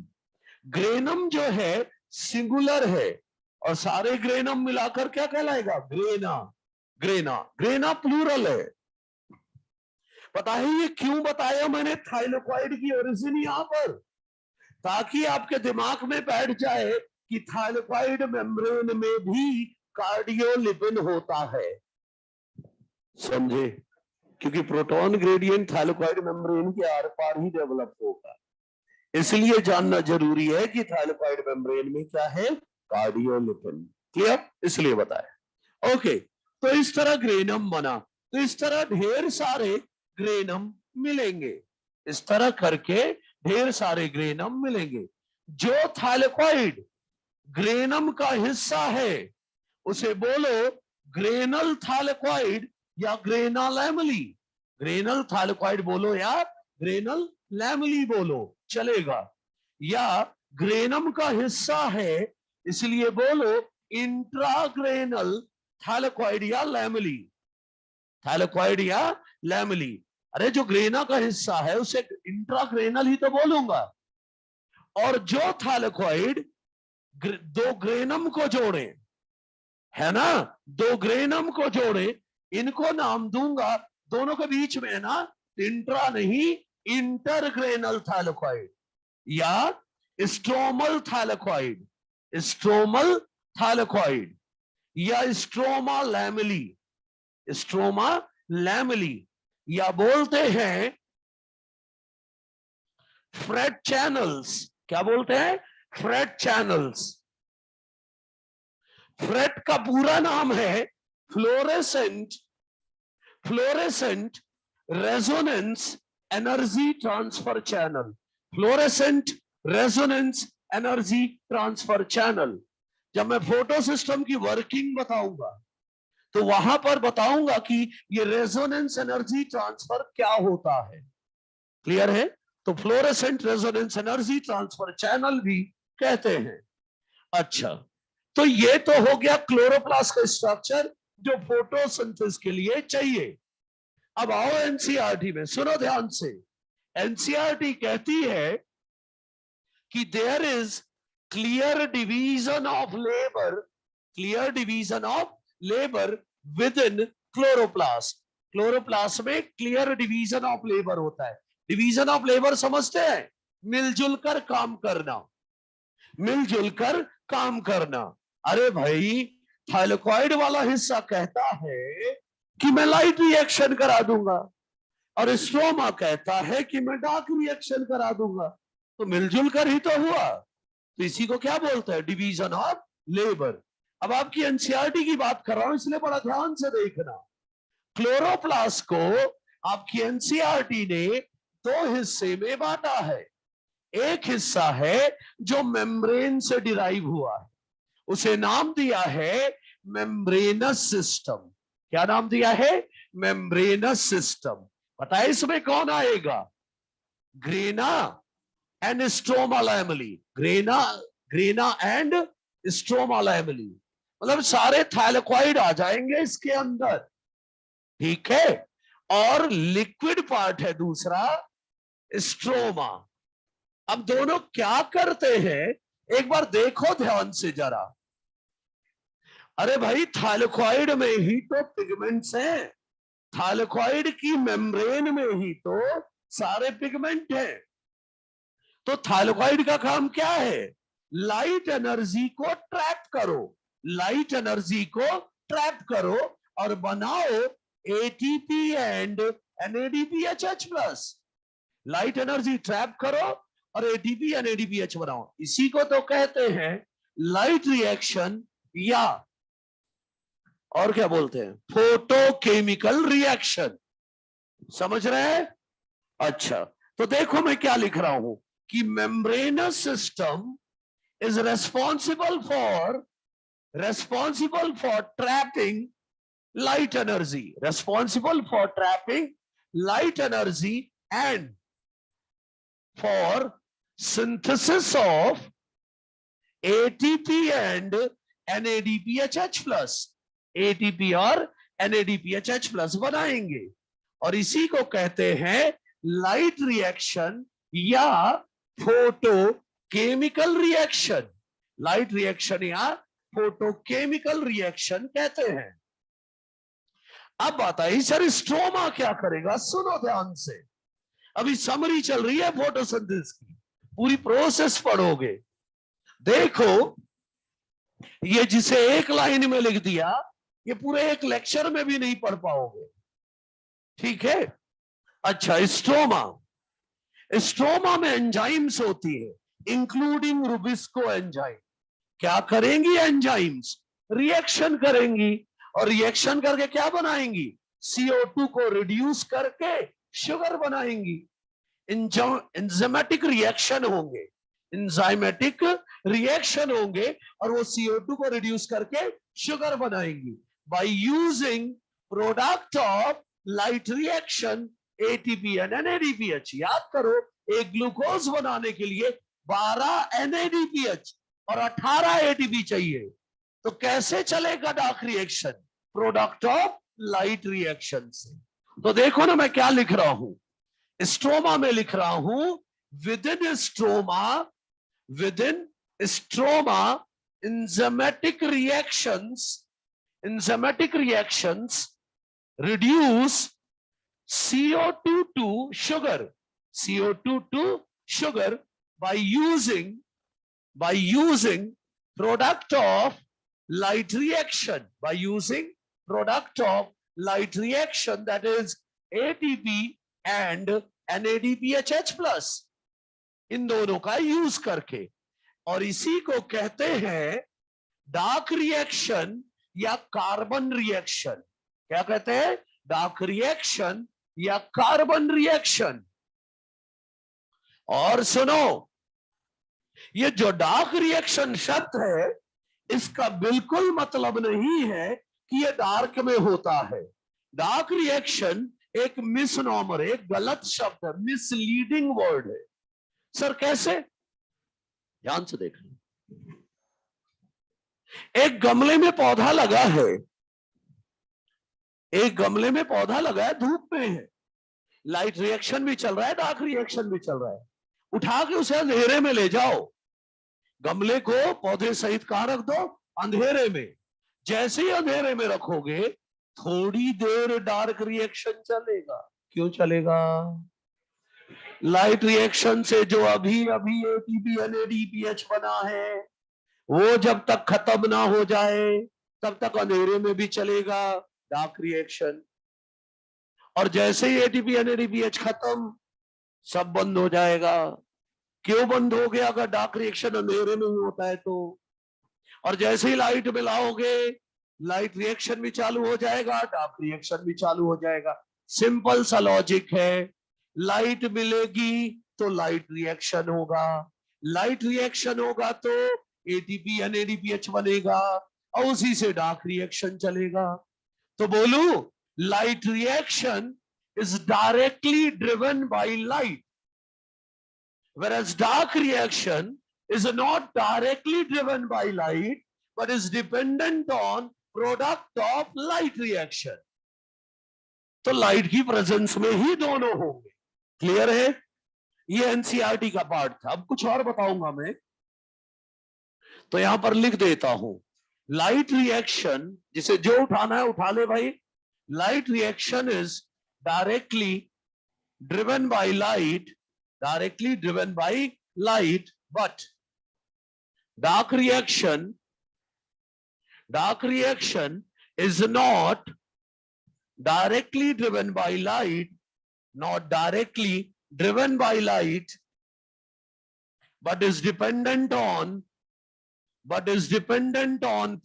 ग्रेनम जो है सिंगुलर है और सारे ग्रेनम मिलाकर क्या कहलाएगा? ग्रेना। ग्रेना, ग्रेना प्लूरल है। पता है ये क्यों बताया मैंने थाइलेकोइड की ओरिजिन यहां पर? ताकि आपके दिमाग में बैठ जाए कि थाइलेकोइड मेम्ब्रेन में भी कार्डियोलिपिन होता है। समझे? क्योंकि प्रोटॉन ग्रेडियंट थाइलेकोइड मेम्ब्रेन के आर पार ही डेवलप होगा, इसलिए जानना जरूरी है कि थाइलेकोइड मेम्ब्रेन में क्या है? कार्डियोलिपिन। क्लियर? इसलिए बताया। ओके, तो इस तरह ग्रेनम बना। तो इस तरह ढेर सारे ग्रेनम मिलेंगे, इस तरह करके ढेर सारे ग्रेनम मिलेंगे। जो थाइलेकोइड ग्रेनम का हिस्सा है उसे बोलो ग्रेनल थाइलेकोइड या ग्रेना लैमली। ग्रेनल थाइलेकोइड बोलो या ग्रेनल लैमली बोलो, चलेगा। या ग्रेनम का हिस्सा है इसलिए बोलो इंट्राग्रेनल थाइलेकोइड या लैमली। थाइलेकोइड या लैमली। अरे जो ग्रेना का हिस्सा है उसे इंट्राग्रेनल ही तो बोलूंगा। और जो थाइलेकोइड दो ग्रेनम को जोड़े, है ना, दो ग्रेनम को जोड़े, इनको नाम दूंगा, दोनों के बीच में है ना, इंट्रा नहीं इंटरग्रेनल थाइलेकोइड या स्ट्रोमल थाइलेकोइड। स्ट्रोमल थाइलेकोइड या स्ट्रोमा लैमली। स्ट्रोमा लैमली या बोलते हैं फ्रेट चैनल्स। क्या बोलते हैं? Freight channels. फ्रेट का पूरा नाम है fluorescent resonance energy transfer channel. Fluorescent resonance energy transfer channel. जब मैं फोटो सिस्टम की वर्किंग बताऊंगा तो वहां पर बताऊंगा कि ये रेजोनेंस एनर्जी ट्रांसफर क्या होता है। क्लियर है? तो fluorescent resonance energy transfer channel भी कहते हैं। अच्छा, तो ये तो हो गया क्लोरोप्लास्ट का स्ट्रक्चर जो फोटोसिंथेसिस के लिए चाहिए। अब आओ एनसीईआरटी में, सुनो ध्यान से। एनसीईआरटी कहती है कि there is clear division of labour, clear division of labour within chloroplast. Chloroplast में क्लियर डिवीजन ऑफ लेबर होता है। डिवीजन ऑफ लेबर समझते हैं? मिलजुल कर काम करना, मिलजुल कर काम करना। अरे भाई, थाइलेकॉइड वाला हिस्सा कहता है कि मैं लाइट रिएक्शन करा दूंगा, और स्ट्रोमा कहता है कि मैं डार्क रिएक्शन करा दूंगा। तो मिलजुल कर ही तो हुआ। तो इसी को क्या बोलते हैं? Division of labour. अब आपकी एनसीईआरटी की बात कर रहा हूं, इसलिए बड़ा ध्यान से देखना। क्लोरोप्लास्ट को आपकी एनसीईआरटी ने दो हिस्से में बांटा है। एक हिस्सा है जो मेम्ब्रेन से डिराइव हुआ है, उसे नाम दिया है मेम्ब्रेनस सिस्टम। क्या नाम दिया है? Membranes system. पता है इसमें कौन आएगा? Grana and stroma lamellae. Grana and stroma lamellae, मतलब सारे थाइलेकॉइड आ जाएंगे इसके अंदर। ठीक है? और लिक्विड पार्ट है दूसरा, स्ट्रोमा। अब दोनों क्या करते हैं, एक बार देखो ध्यान से जरा। अरे भाई, थाइलेकॉइड में ही तो पिगमेंट्स हैं, थाइलेकॉइड की मेम्ब्रेन में ही तो सारे पिगमेंट हैं। तो थाइलेकॉइड का काम क्या है? लाइट एनर्जी को ट्रैप करो, लाइट एनर्जी को ट्रैप करो और बनाओ ATP and NADPH plus. Light energy trap करो और एटीपी एंड एडीपीएच बनाओ। इसी को तो कहते हैं लाइट रिएक्शन, या और क्या बोलते हैं? Photochemical reaction. समझ रहे हैं? अच्छा, तो देखो मैं क्या लिख रहा हूं कि membranes system is responsible for trapping light energy, responsible for trapping light energy and for synthesis of ATP and NADPH plus, ATP और NADPH plus बनाएंगे, और इसी को कहते हैं लाइट रिएक्शन या photo chemical reaction. Light reaction या photochemical reaction कहते हैं। अब बात आई, सर स्ट्रोमा क्या करेगा? सुनो ध्यान से, अभी समरी चल रही है फोटोसिंथेसिस की, पूरी प्रोसेस पढ़ोगे। देखो, ये जिसे एक लाइन में लिख दिया, ये पूरे एक लेक्चर में भी नहीं पढ़ पाओगे। ठीक है? अच्छा, स्ट्रोमा में एंजाइम्स होती है, इंक्लूडिंग रुबिस्को एंजाइम। क्या करेंगी एंजाइम्स? रिएक्शन करेंगी, और रिएक्शन करके क्या बनाएंगी? CO2 को रिड्यूस करके शुगर बनाएंगी। एंजाइमेटिक रिएक्शन होंगे, एंजाइमेटिक रिएक्शन होंगे, और वो CO2 को रिड्यूस करके शुगर बनाएंगी by using product of light reaction ATP and NADPH। याद करो, एक ग्लूकोज बनाने के लिए 12 NADPH और 18 ATP चाहिए। तो कैसे चलेगा dark reaction? Product of light reaction से। तो देखो ना, मैं क्या लिख रहा हूं, स्ट्रोमा में लिख रहा हूं with in stroma enzymatic reactions reduce CO2 to sugar by using product of light reaction, that is ATP and NADPH plus, इन दोनों का यूज करके। और इसी को कहते हैं डार्क रिएक्शन या कार्बन रिएक्शन। क्या कहते हैं? डार्क रिएक्शन या कार्बन रिएक्शन। और सुनो, ये जो डार्क रिएक्शन शब्द है, इसका बिल्कुल मतलब नहीं है कि ये डार्क में होता है। डार्क रिएक्शन एक मिसनॉमर, एक गलत शब्द है, मिसलीडिंग वर्ड है। सर कैसे? ध्यान से देखना। एक गमले में पौधा लगा है, एक गमले में पौधा लगा है, धूप में है, लाइट रिएक्शन भी चल रहा है, डार्क रिएक्शन भी चल रहा है। उठा के उसे अंधेरे में ले जाओ, गमले को पौधे सहित कहां रख दो? अंधेरे में। जैसे ही अंधेरे में रखोगे, थोड़ी देर डार्क रिएक्शन चलेगा। क्यों चलेगा? लाइट रिएक्शन से जो अभी अभी एटीपी एनएडीपीएच बना है, वो जब तक खत्म ना हो जाए तब तक अंधेरे में भी चलेगा डार्क रिएक्शन। और जैसे ही एटीपी एनएडीपीएच खत्म, सब बंद हो जाएगा। क्यों बंद हो गया? अगर डार्क रिएक्शन अंधेरे में ही होता है तो। और जैसे ही लाइट मिलाओगे, लाइट रिएक्शन भी चालू हो जाएगा, डार्क रिएक्शन भी चालू हो जाएगा। सिंपल सा लॉजिक है। लाइट मिलेगी तो लाइट रिएक्शन होगा, लाइट रिएक्शन होगा तो एटीपी एनएडीपीएच बनेगा, और उसी से डार्क रिएक्शन चलेगा। तो बोलू, light reaction is directly driven by light, whereas dark reaction is not directly driven by light but is dependent on product of light reaction. तो लाइट की प्रेजेंस में ही दोनों होंगे। क्लियर है? ये एनसीईआरटी का पार्ट था। अब कुछ और बताऊंगा मैं, तो यहां पर लिख देता हूं। लाइट रिएक्शन, जिसे जो उठाना है उठा ले भाई। Light reaction is directly driven by light, directly driven by light, but dark reaction is not directly driven by light, not directly driven by light, but is dependent on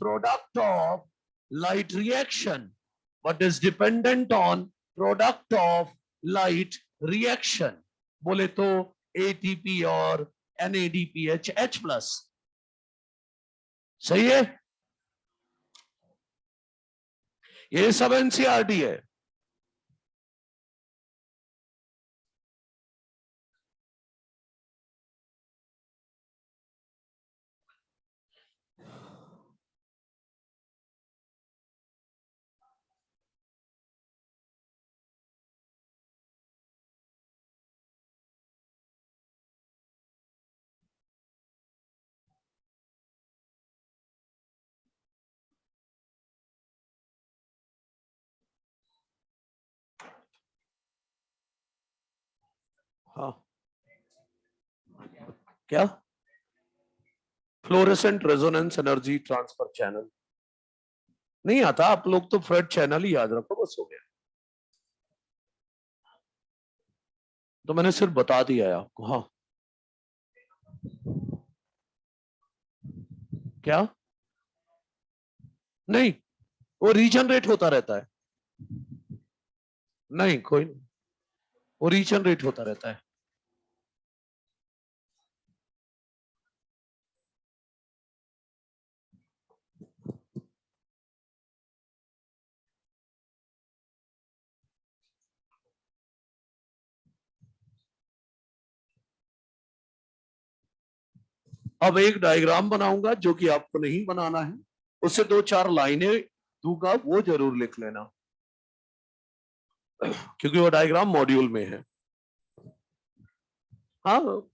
product of light reaction, बोले तो ATP और NADPH H plus. सही है? ये सब NCERT है। हाँ, क्या? Fluorescent resonance energy transfer channel नहीं आता। आप लोग तो फ्रेड चैनल ही याद रखो, बस हो गया। तो मैंने सिर्फ बता दिया है आपको। हाँ, क्या? नहीं, वो रीजनरेट होता रहता है। नहीं, कोई नहीं, वो रीजनरेट होता रहता है। अब एक डायग्राम बनाऊंगा जो कि आपको नहीं बनाना है, उससे 2-4 लाइनें दूंगा, वो जरूर लिख लेना, क्योंकि वो डायग्राम मॉड्यूल में है। हाँ,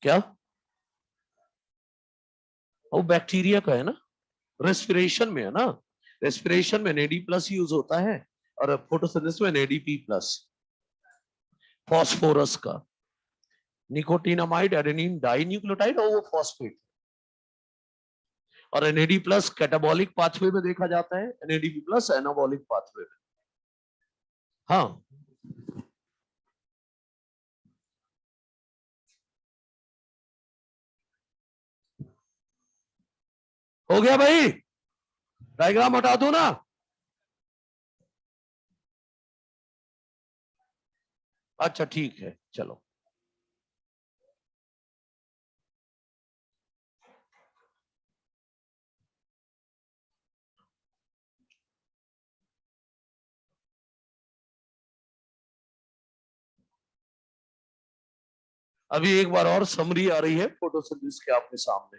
क्या? वो बैक्टीरिया का है ना, रेस्पिरेशन में है ना। रेस्पिरेशन में एनएडी प्लस यूज होता है, और फोटोसिंथेसिस में एनएडीपी प्लस। फॉस्फोरस का निकोटिनामाइड एडेनिन डाई न्यूक्लियोटाइड, और वो फॉस्फेट। और एनएडी प्लस कैटाबॉलिक पाथवे में देखा जाता है, एनएडीपी प्लस एनाबॉलिक पाथवे में। हाँ, हो गया भाई, डायग्राम हटा दो ना। अच्छा ठीक है, चलो। अभी एक बार और समरी आ रही है फोटोसिंथेसिस के आपके सामने।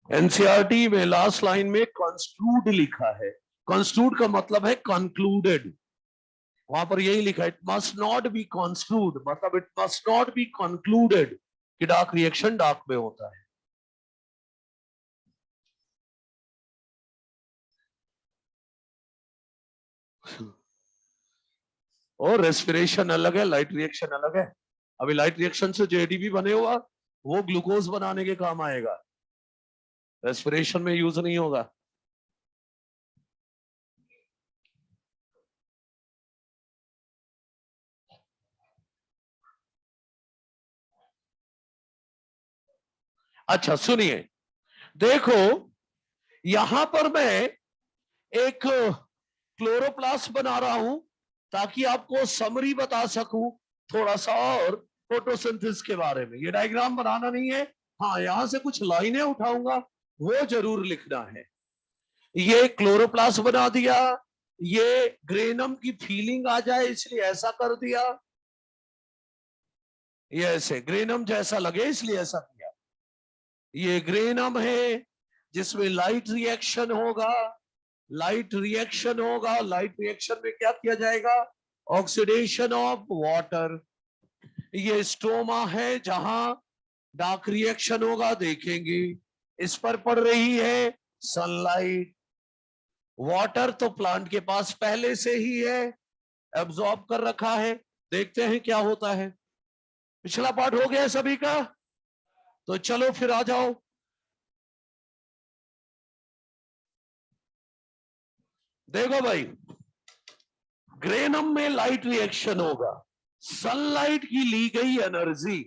एनसीईआरटी में लास्ट लाइन में कंक्लूड लिखा है। कंक्लूड का मतलब है कंक्लूडेड। वहां पर यही लिखा है, it must not be conclude, मतलब it must not be concluded कि डार्क रिएक्शन डार्क में होता है। और रेस्पिरेशन अलग है, लाइट रिएक्शन अलग है। अभी लाइट रिएक्शन से जो एडीपी बने हुआ वो ग्लूकोज बनाने के काम आएगा, रेस्पिरेशन में यूज नहीं होगा। अच्छा सुनिए, देखो यहां पर मैं एक क्लोरोप्लास्ट बना रहा हूं ताकि आपको समरी बता सकूं थोड़ा सा और फोटोसिंथेसिस के बारे में। ये डायग्राम बनाना नहीं है, हाँ यहां से कुछ लाइनें उठाऊंगा, वो जरूर लिखना है। ये क्लोरोप्लास्ट बना दिया, ये ग्रेनम की फीलिंग आ जाए इसलिए ऐसा कर दिया, ये ऐसे ग्रेनम जैसा लगे इसलिए ऐसा किया। ये ग्रेनम है जिसमें लाइट रिएक्शन होगा, लाइट रिएक्शन होगा, लाइट रिएक्शन में क्या किया जाएगा, ऑक्सीडेशन ऑफ वाटर। ये स्ट्रोमा है जहां डार्क रिएक्शन होगा, देखेंगे। इस पर पड़ रही है सनलाइट। वाटर तो प्लांट के पास पहले से ही है, एब्जॉर्ब कर रखा है। देखते हैं क्या होता है। पिछला पार्ट हो गया सभी का, तो चलो फिर आ जाओ। देखो भाई, ग्रेनम में लाइट रिएक्शन होगा, सनलाइट की ली गई एनर्जी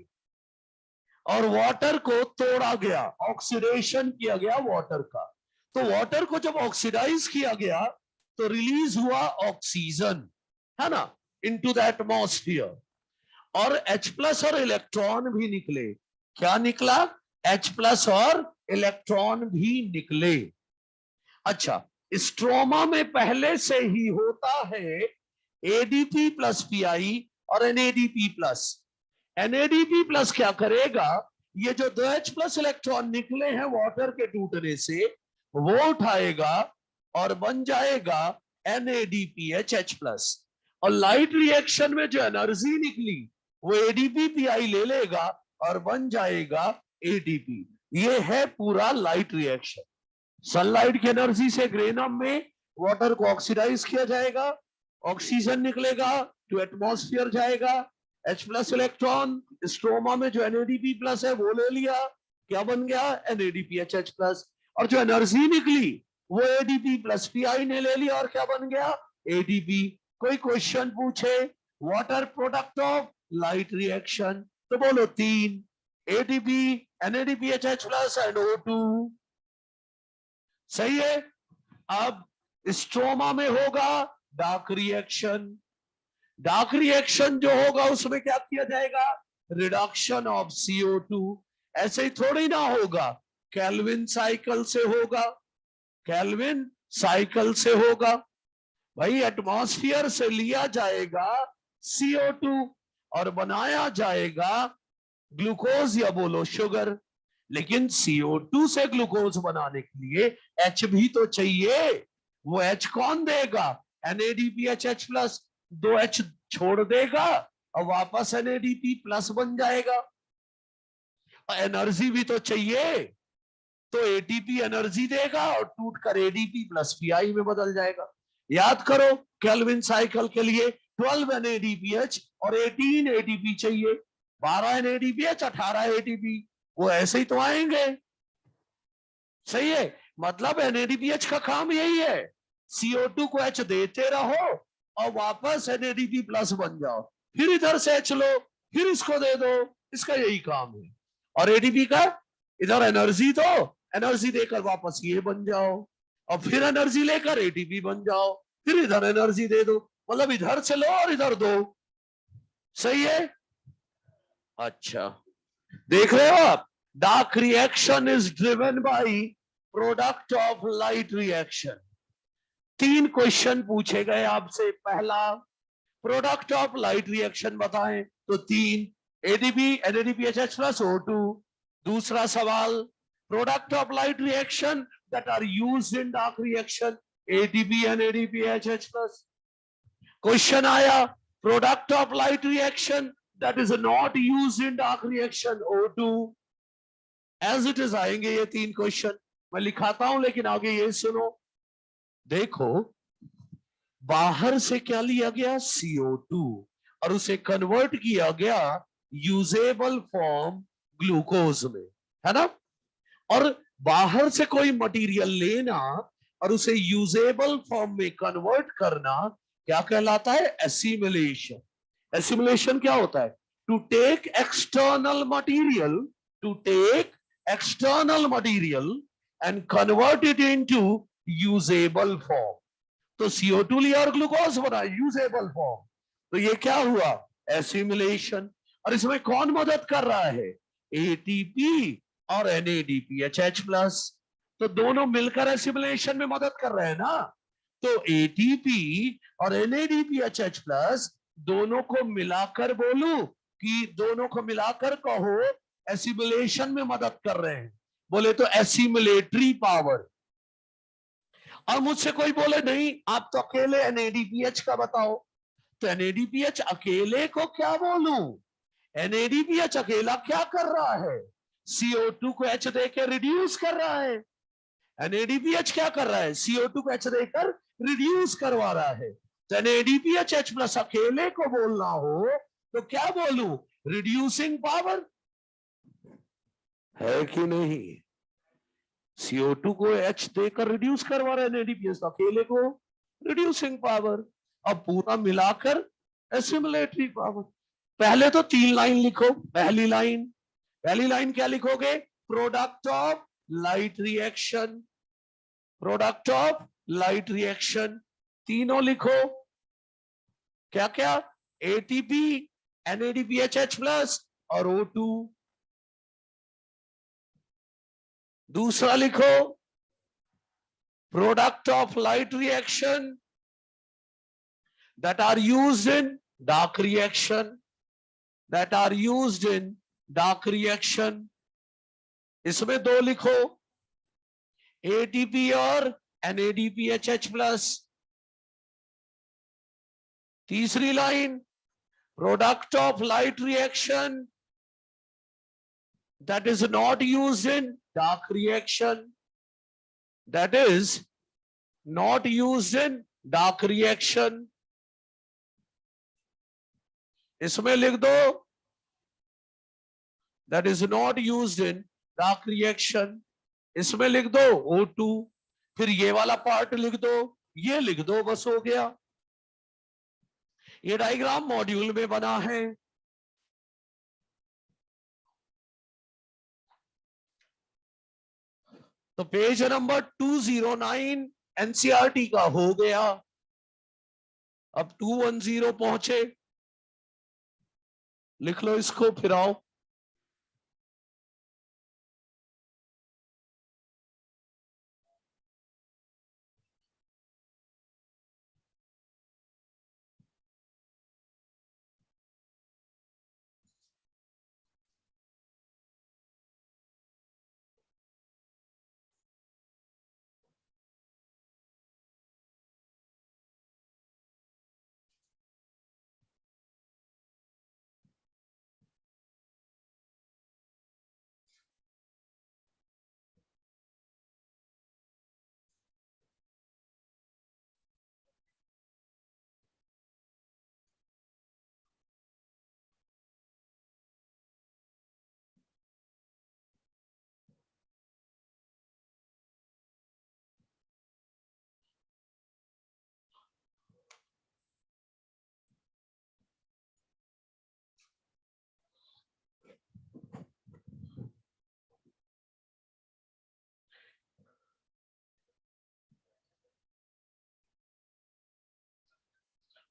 और वाटर को तोड़ा गया, ऑक्सीडेशन किया गया वाटर का। तो वाटर को जब ऑक्सीडाइज किया गया तो रिलीज हुआ ऑक्सीजन, है ना, इनटू द एटमॉस्फेयर। और H प्लस और इलेक्ट्रॉन भी निकले। क्या निकला? H प्लस और इलेक्ट्रॉन भी निकले। अच्छा, स्ट्रोमा में पहले से ही होता है एडीपी प्लस पीआई और एनएडीपी प्लस। एनएडीपी प्लस क्या करेगा, ये जो दो H प्लस इलेक्ट्रॉन निकले हैं वाटर के टूटने से, वो उठाएगा और बन जाएगा NADPH H प्लस। और लाइट रिएक्शन में जो एनर्जी निकली वो एडीपी पीआई ले लेगा और बन जाएगा एडीपी। ये है पूरा लाइट रिएक्शन। सनलाइट की एनर्जी से ग्रेनम में वाटर को ऑक्सीडाइज किया जाएगा, ऑक्सीजन निकलेगा तो एटमॉस्फेयर जाएगा, H प्लस इलेक्ट्रॉन स्ट्रोमा में जो NADP प्लस है वो ले लिया, क्या बन गया, NADPH H प्लस। और जो एनर्जी निकली वो ADP प्लस PI ने ले लिया और क्या बन गया, ADP। कोई क्वेश्चन पूछे, water product of light reaction, तो बोलो 3, ADP, NADPH H plus and O2। सही है। अब स्ट्रोमा में होगा डार्क रिएक्शन। डार्क रिएक्शन जो होगा उसमें क्या किया जाएगा, रिडक्शन ऑफ CO2। ऐसे ही थोड़ी ना होगा, केल्विन साइकिल से होगा, केल्विन साइकिल से होगा। भाई एटमॉस्फेयर से लिया जाएगा CO2 और बनाया जाएगा ग्लूकोज या बोलो शुगर। लेकिन CO2 से ग्लूकोज बनाने के लिए H भी तो चाहिए। वो H कौन देगा, NADPH H प्लस, 2 H छोड़ देगा और वापस NADP प्लस बन जाएगा। और एनर्जी भी तो चाहिए, तो ATP एनर्जी देगा और टूट कर ADP प्लस PI में बदल जाएगा। याद करो, केल्विन साइकिल के लिए 12 NADPH और 18 ATP चाहिए, 12 NADPH 18 ATP, वो ऐसे ही तो आएंगे। सही है, मतलब NADPH का काम यही है, CO2 को H देते रहो और वापस NADP प्लस बन जाओ, फिर इधर से H लो, फिर इसको दे दो, इसका यही काम है। और एडीपी का इधर एनर्जी दो, एनर्जी देकर वापस ये बन जाओ, और फिर एनर्जी लेकर एटीपी बन जाओ, फिर इधर एनर्जी दे दो, मतलब इधर से लो और इधर दो। सही है? अच्छा, देख रहे हो आप, dark reaction is driven by product of light reaction. 3 question पूछे गए आपसे। पहला, प्रोडक्ट ऑफ लाइट रिएक्शन बताएं, तो 3, एडीपी NADPHH प्लस O2। दूसरा सवाल, product of light reaction that are used in dark reaction, ATP NADPHH plus. Question आया, product of light reaction that is not used in dark reaction, O2। As it is आएंगे ये 3 question. मैं लिखाता हूं, लेकिन आगे ये सुनो। देखो, बाहर से क्या लिया गया, CO2, और उसे कन्वर्ट किया गया यूजेबल फॉर्म ग्लूकोज में, है ना। और बाहर से कोई मटेरियल लेना और उसे यूजेबल फॉर्म में कन्वर्ट करना क्या कहलाता है, एसिमिलेशन। एसिमिलेशन क्या होता है, to take external material, to take external material and convert it into usable form. तो CO2 लिया और ग्लूकोज बना, यूजेबल फॉर्म। तो ये क्या हुआ, एसिमिलेशन। और इसमें कौन मदद कर रहा है, एटीपी और NADPHH प्लस। तो दोनों मिलकर एसिमिलेशन में मदद कर रहे हैं ना। तो ATP और NADPHH प्लस दोनों को मिलाकर बोलूं कि दोनों को मिलाकर कहो एसिमिलेशन में मदद कर रहे हैं, बोले तो एसिमिलेटरी पावर। और मुझसे कोई बोले नहीं आप तो अकेले NADPH का बताओ, तो NADPH अकेले को क्या बोलूं, NADPH अकेला क्या कर रहा है, CO2 को H देकर रिड्यूस कर रहा है। NADPH क्या कर रहा है, CO2 को H देकर रिड्यूस करवा रहा है। तो NADPH H प्लस अकेले को बोलना हो तो क्या बोलूं, रिड्यूसिंग पावर, है कि नहीं। CO2 को H देकर रिड्यूस करवा रहा है NADPH, अकेले को रिड्यूसिंग पावर। अब पूरा मिलाकर एसिमुलेटरी पावर। पहले तो 3 लाइन लिखो। पहली लाइन क्या लिखोगे, product of light reaction, product of light reaction. तीनों लिखो, क्या क्या, ATP NADPHH प्लस और O2। दूसरा लिखो, product of light reaction that are used in dark reaction, that are used in dark reaction। इसमें 2 लिखो, ATP और NADPHH प्लस। तीसरी line, product of light reaction that is not used in dark reaction, that is not used in dark reaction। इसमें लिख दो, that is not used in dark reaction। इसमें लिख दो O2। फिर ये वाला पार्ट लिख दो, ये लिख दो, बस हो गया। ये डायग्राम मॉड्यूल में बना है। तो पेज नंबर 209 NCERT का हो गया। अब 210 पहुंचे, लिख लो इसको, फिर आओ।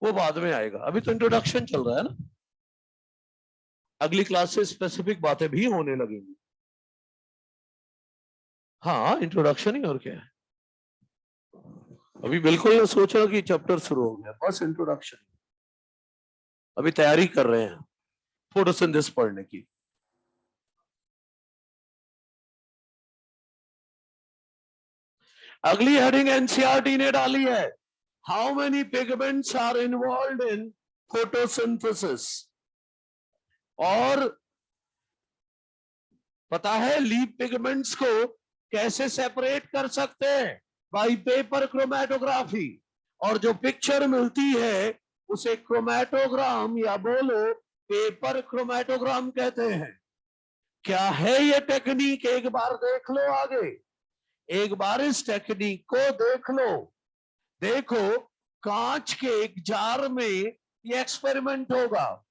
वो बाद में आएगा, अभी तो इंट्रोडक्शन चल रहा है ना। अगली क्लास से स्पेसिफिक बातें भी होने लगेंगी। हाँ, इंट्रोडक्शन ही, और क्या है। अभी बिल्कुल ना सोचना कि चैप्टर शुरू हो गया, बस इंट्रोडक्शन। अभी तैयारी कर रहे हैं फोटोसिंथेसिस पढ़ने की। अगली हेडिंग एनसीईआरटी ने डाली है, how many pigments are involved in photosynthesis. और पता है लीफ पिगमेंट्स को कैसे सेपरेट कर सकते हैं? By paper chromatography. और जो पिक्चर मिलती है उसे क्रोमेटोग्राम या बोलो पेपर क्रोमेटोग्राम कहते हैं। क्या है ये टेक्निक? एक बार देख लो आगे, एक बार इस टेक्निक को देख लो। देखो, कांच के एक जार में ये एक्सपेरिमेंट होगा,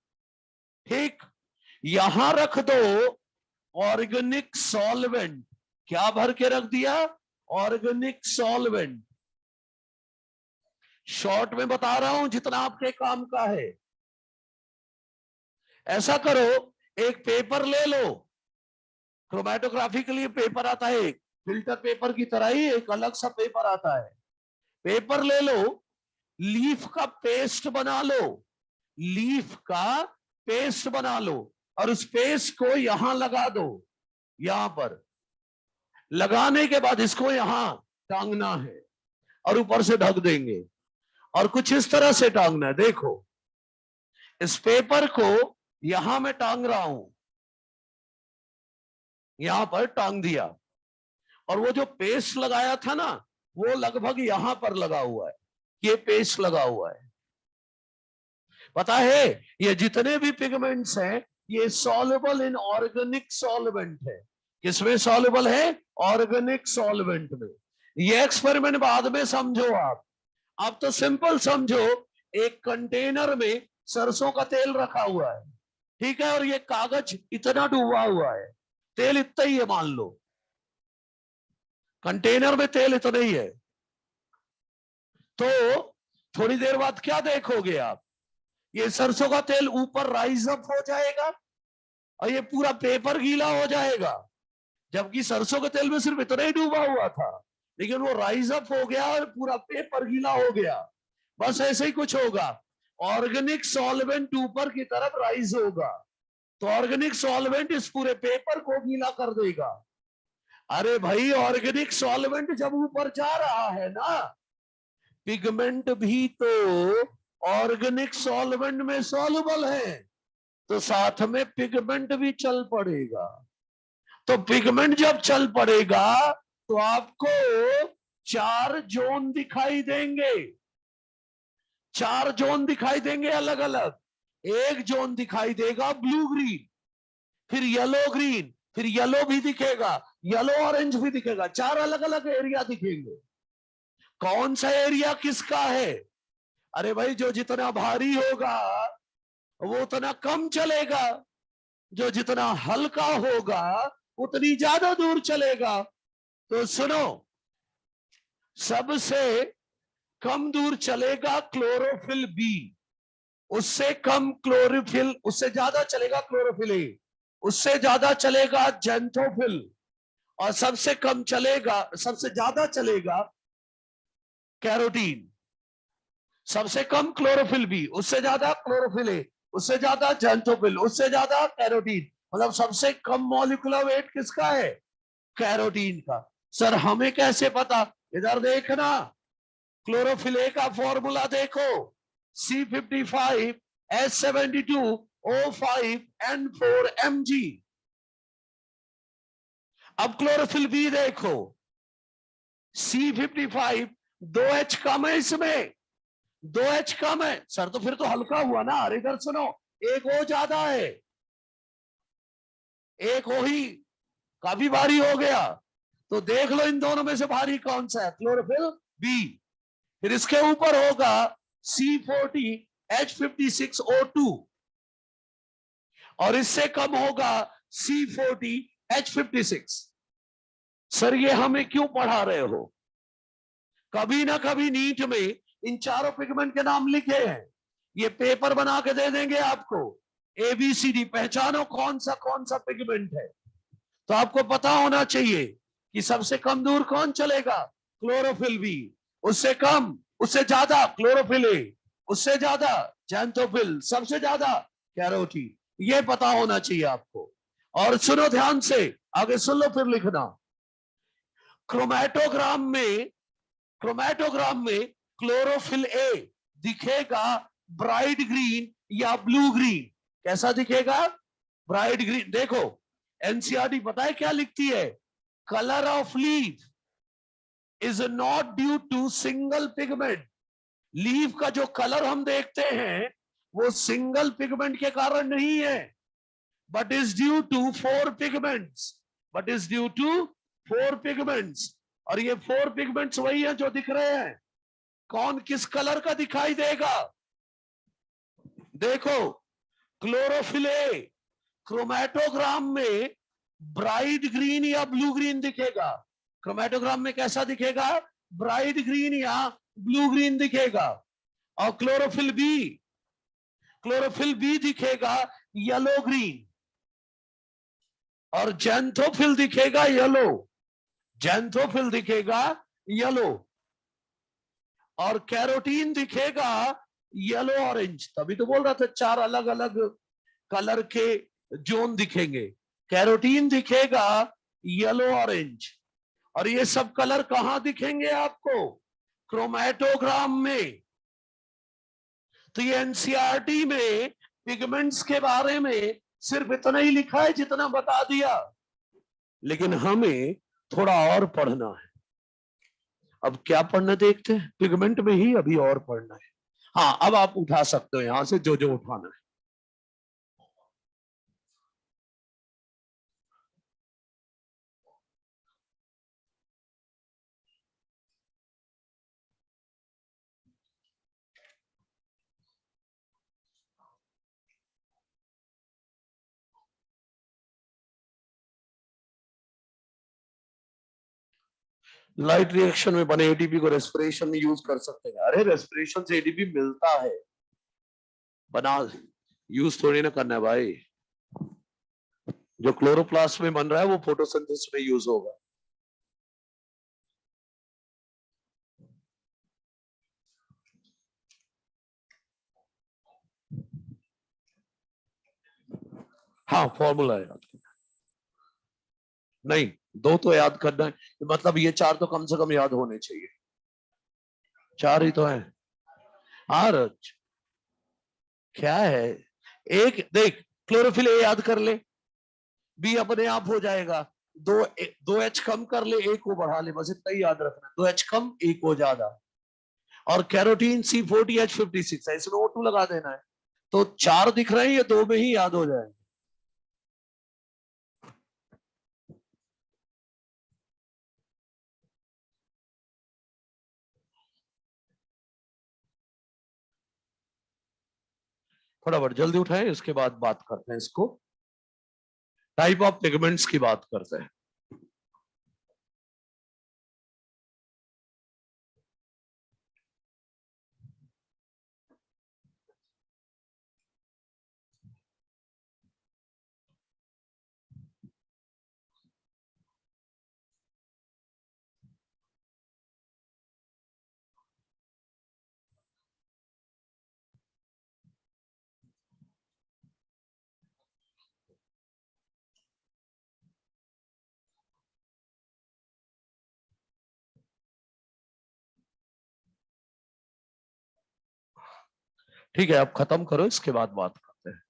ठीक। यहां रख दो ऑर्गेनिक सॉल्वेंट। क्या भर के रख दिया? Organic solvent. शॉर्ट में बता रहा हूं जितना आपके काम का है। ऐसा करो, एक पेपर ले लो, क्रोमेटोग्राफी के लिए पेपर आता है, फिल्टर पेपर की तरह ही एक अलग सा पेपर आता है। पेपर ले लो, लीफ का पेस्ट बना लो, लीफ का पेस्ट बना लो, और उस पेस्ट को यहां लगा दो। यहां पर लगाने के बाद इसको यहां टांगना है और ऊपर से ढक देंगे, और कुछ इस तरह से टांगना है। देखो, इस पेपर को यहां मैं टांग रहा हूं, यहां पर टांग दिया, और वो जो पेस्ट लगाया था ना, वो लगभग यहां पर लगा हुआ है, ये पेस्ट लगा हुआ है। पता है, ये जितने भी पिगमेंट्स हैं ये सॉल्युबल इन ऑर्गेनिक सॉल्वेंट है। किसमें सॉल्युबल है? ऑर्गेनिक सॉल्वेंट में। ये एक्सपेरिमेंट बाद में समझो आप तो सिंपल समझो, एक कंटेनर में सरसों का तेल रखा हुआ है, ठीक है, और ये कागज इतना डूबा हुआ है, तेल इतना ही है मान लो, कंटेनर में तेल इतना ही है। तो थोड़ी देर बाद क्या देखोगे आप? ये सरसों का तेल ऊपर राइज अप हो जाएगा और ये पूरा पेपर गीला हो जाएगा, जबकि सरसों के तेल में सिर्फ इतना ही डूबा हुआ था, लेकिन वो राइज अप हो गया और पूरा पेपर गीला हो गया। बस ऐसे ही कुछ होगा, ऑर्गेनिक सॉल्वेंट ऊपर की तरफ राइज होगा, तो ऑर्गेनिक सॉल्वेंट इस पूरे पेपर को गीला कर देगा। अरे भाई, ऑर्गेनिक सॉल्वेंट जब ऊपर जा रहा है ना, पिगमेंट भी तो ऑर्गेनिक सॉल्वेंट में सॉल्युबल है, तो साथ में पिगमेंट भी चल पड़ेगा। तो पिगमेंट जब चल पड़ेगा तो आपको 4 जोन दिखाई देंगे, 4 जोन दिखाई देंगे अलग अलग। एक जोन दिखाई देगा ब्लू ग्रीन, फिर येलो ग्रीन, फिर येलो भी दिखेगा, येलो ऑरेंज भी दिखेगा, 4 अलग अलग एरिया दिखेंगे। कौन सा एरिया किसका है? अरे भाई, जो जितना भारी होगा वो उतना कम चलेगा, जो जितना हल्का होगा उतनी ज्यादा दूर चलेगा। तो सुनो, सबसे कम दूर चलेगा क्लोरोफिल बी, उससे कम क्लोरोफिल, उससे ज्यादा चलेगा क्लोरोफिल ए, उससे ज्यादा चलेगा जेंथोफिल, और सबसे कम चलेगा, सबसे ज्यादा चलेगा कैरोटीन। सबसे कम क्लोरोफिल बी, उससे ज्यादा क्लोरोफिल ए, उससे ज्यादा जेंथोफिल, उससे ज्यादा कैरोटीन। मतलब सबसे कम मॉलिक्यूलर वेट किसका है? कैरोटीन का। सर हमें कैसे पता? इधर देखना, क्लोरोफिल ए का फॉर्मूला देखो, C55H72O5N4Mg। अब क्लोरोफिल बी देखो, C55, 2H कम है इसमें, 2H कम है। सर तो फिर तो हल्का हुआ ना। अरे इधर सुनो, एक O ज्यादा है, एक O ही काफी भारी हो गया। तो देख लो इन दोनों में से भारी कौन सा है? Chlorophyll B. फिर इसके ऊपर होगा C40H56O2, और इससे कम होगा C40H56। सर ये हमें क्यों पढ़ा रहे हो? कभी ना कभी नीट में इन चारों पिगमेंट के नाम लिखे हैं, ये पेपर बना के दे देंगे आपको, ABCD पहचानो कौन सा पिगमेंट है। तो आपको पता होना चाहिए कि सबसे कम दूर कौन चलेगा, क्लोरोफिल बी, उससे कम, उससे ज्यादा क्लोरोफिल ए, उससे ज्यादा जैंथोफिल, सबसे ज्यादा कैरोटीन। ये पता होना चाहिए आपको। और सुनो ध्यान से, आगे सुन लो फिर लिखना। क्रोमैटोग्राम में, क्रोमैटोग्राम में क्लोरोफिल ए दिखेगा ब्राइट ग्रीन या ब्लू ग्रीन। कैसा दिखेगा? Bright green. देखो एनसीईआरटी पता है क्या लिखती है? Colour of leaf is not due to single pigment. Leaf का जो कलर हम देखते हैं वो सिंगल पिगमेंट के कारण नहीं है, but is due to four pigments, but is due to four pigments. और ये फोर पिगमेंट्स वही हैं जो दिख रहे हैं। कौन किस कलर का दिखाई देगा? देखो क्लोरोफिल ए क्रोमैटोग्राम में ब्राइट ग्रीन या ब्लू ग्रीन दिखेगा। क्रोमैटोग्राम में कैसा दिखेगा? ब्राइट ग्रीन या ब्लू ग्रीन दिखेगा। और क्लोरोफिल बी दिखेगा येलो ग्रीन। और जैंथोफिल दिखेगा येलो, जैंथोफिल दिखेगा येलो। और कैरोटीन दिखेगा येलो ऑरेंज। तभी तो बोल रहा था चार अलग अलग कलर के जोन दिखेंगे। कैरोटीन दिखेगा येलो ऑरेंज। और ये सब कलर कहां दिखेंगे आपको? क्रोमैटोग्राम में। तो ये एनसीईआरटी में पिगमेंट्स के बारे में सिर्फ इतना ही लिखा है जितना बता दिया, लेकिन हमें थोड़ा और पढ़ना है। अब क्या पढ़ना देखते हैं, पिगमेंट में ही अभी और पढ़ना है। हाँ अब आप उठा सकते हो यहां से जो जो उठाना है। लाइट रिएक्शन में बने एटीपी को रेस्पिरेशन में यूज कर सकते हैं। अरे रेस्पिरेशन से एटीपी मिलता है, बना, यूज थोड़ी ना करना है भाई। जो क्लोरोप्लास्ट में बन रहा है वो फोटोसिंथेसिस में यूज होगा। हाँ फॉर्मूला याद करना। नहीं, दो तो याद करना है, मतलब ये चार तो कम से कम याद होने चाहिए। चार ही तो है। हाँ रज, क्या है? एक देख, क्लोरोफिल ए याद कर ले, बी अपने आप हो जाएगा। दो एच कम कर ले, एक को बढ़ा ले, बस इतना ही याद रखना। दो एच कम, एक को ज्यादा। और कैरोटीन C40H56 है, इसमें O2 लगा देना है। तो चार दिख रहे हैं, ये दो में ही याद हो जाएंगे। फटाफट जल्दी उठाएं, इसके बाद बात करते हैं इसको, टाइप ऑफ पिगमेंट्स की बात करते हैं। ठीक है, आप खत्म करो, इसके बाद बात करते हैं।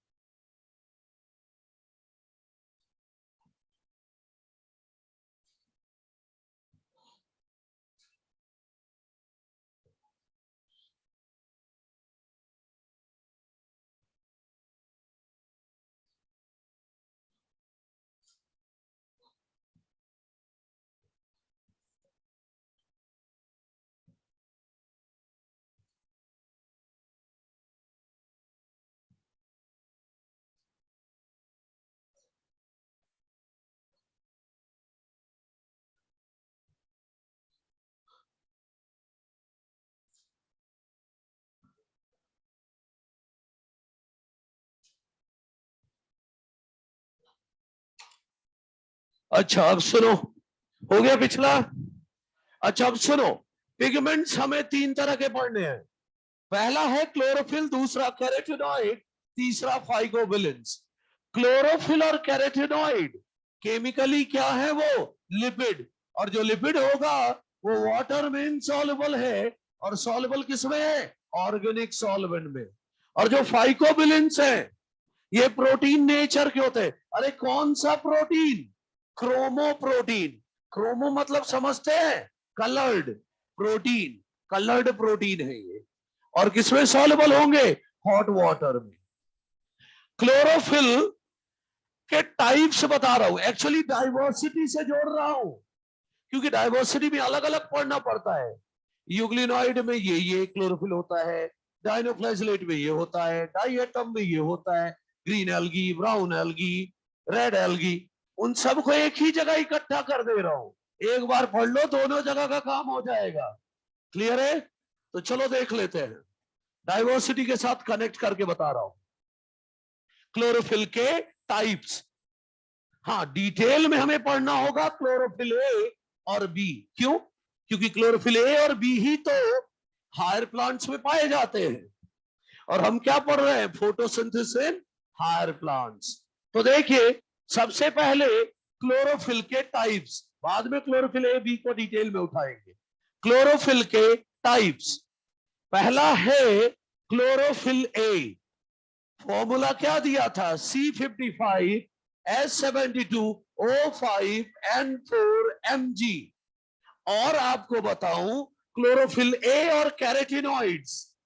अच्छा अब सुनो, हो गया पिछला। अच्छा अब सुनो, पिगमेंट्स हमें तीन तरह के पढ़ने हैं। पहला है क्लोरोफिल, दूसरा कैरोटीनॉइड, तीसरा फाइकोबिलेंस। क्लोरोफिल और कैरोटीनॉइड केमिकली क्या है? वो लिपिड। और जो लिपिड होगा वो वाटर में इनसॉल्युबल है, और सॉल्युबल किसमें है? ऑर्गेनिक सॉल्वेंट में। और जो फाइकोबिलेंस है ये प्रोटीन नेचर के होते हैं। अरे कौन सा प्रोटीन? Chromo protein. क्रोमो मतलब समझते हैं? Coloured protein. कलर्ड प्रोटीन है ये। और किसमें सॉल्युबल होंगे? हॉट वाटर में। क्लोरोफिल के टाइप्स बता रहा हूं, एक्चुअली डाइवर्सिटी से जोड़ रहा हूं, क्योंकि डाइवर्सिटी में अलग अलग पढ़ना पड़ता है। यूग्लिनॉइड में ये क्लोरोफिल होता है, डाइनोफ्लैजिलेट में ये होता है, डाइएटम में ये होता है, green algae, brown algae, red algae, उन सबको एक ही जगह इकट्ठा कर दे रहा हूं। एक बार पढ़ लो, दोनों जगह का काम हो जाएगा। क्लियर है? तो चलो देख लेते हैं, डाइवर्सिटी के साथ कनेक्ट करके बता रहा हूं क्लोरोफिल के टाइप्स। हाँ, डिटेल में हमें पढ़ना होगा क्लोरोफिल ए और बी। क्यों? क्योंकि क्लोरोफिल ए और बी ही तो हायर प्लांट्स में पाए जाते हैं, और हम क्या पढ़ रहे हैं? Photosynthesis in higher plants. तो देखिए, सबसे पहले क्लोरोफिल के टाइप्स, बाद में क्लोरोफिल ए बी को डिटेल में उठाएंगे। क्लोरोफिल के टाइप्स, पहला है क्लोरोफिल ए। फॉर्मूला क्या दिया था? C55H72O5N4Mg। और आपको बताऊं, क्लोरोफिल ए और कैरोटीनॉइड्स,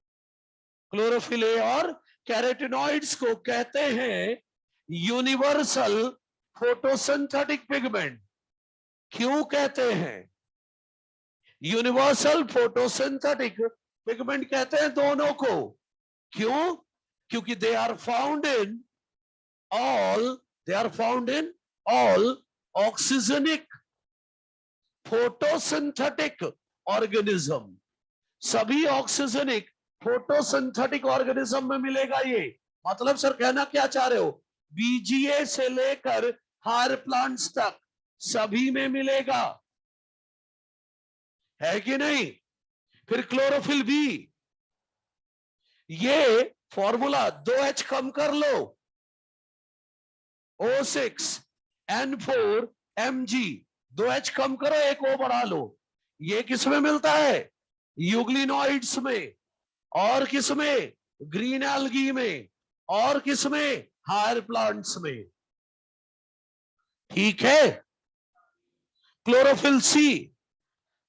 क्लोरोफिल ए और कैरोटीनॉइड्स को कहते हैं यूनिवर्सल फोटोसिंथेटिक पिगमेंट। क्यों कहते हैं यूनिवर्सल फोटोसिंथेटिक पिगमेंट? कहते हैं दोनों को। क्यों? क्योंकि they are found in all oxygenic photosynthetic organism. सभी ऑक्सीजनिक फोटोसिंथेटिक ऑर्गेनिज्म में मिलेगा ये। मतलब सर कहना क्या चाह रहे हो? बीजीए से लेकर हायर प्लांट्स तक सभी में मिलेगा, है कि नहीं? फिर क्लोरोफिल बी, ये फॉर्मूला 2H कम कर लो, O6N4Mg, 2H कम करो, एक O बढ़ा लो। ये किसमें मिलता है? यूग्लिनॉइड्स में। और किसमें? ग्रीन एल्गी में। और किसमें? हायर प्लांट्स में। ठीक है। क्लोरोफिल सी,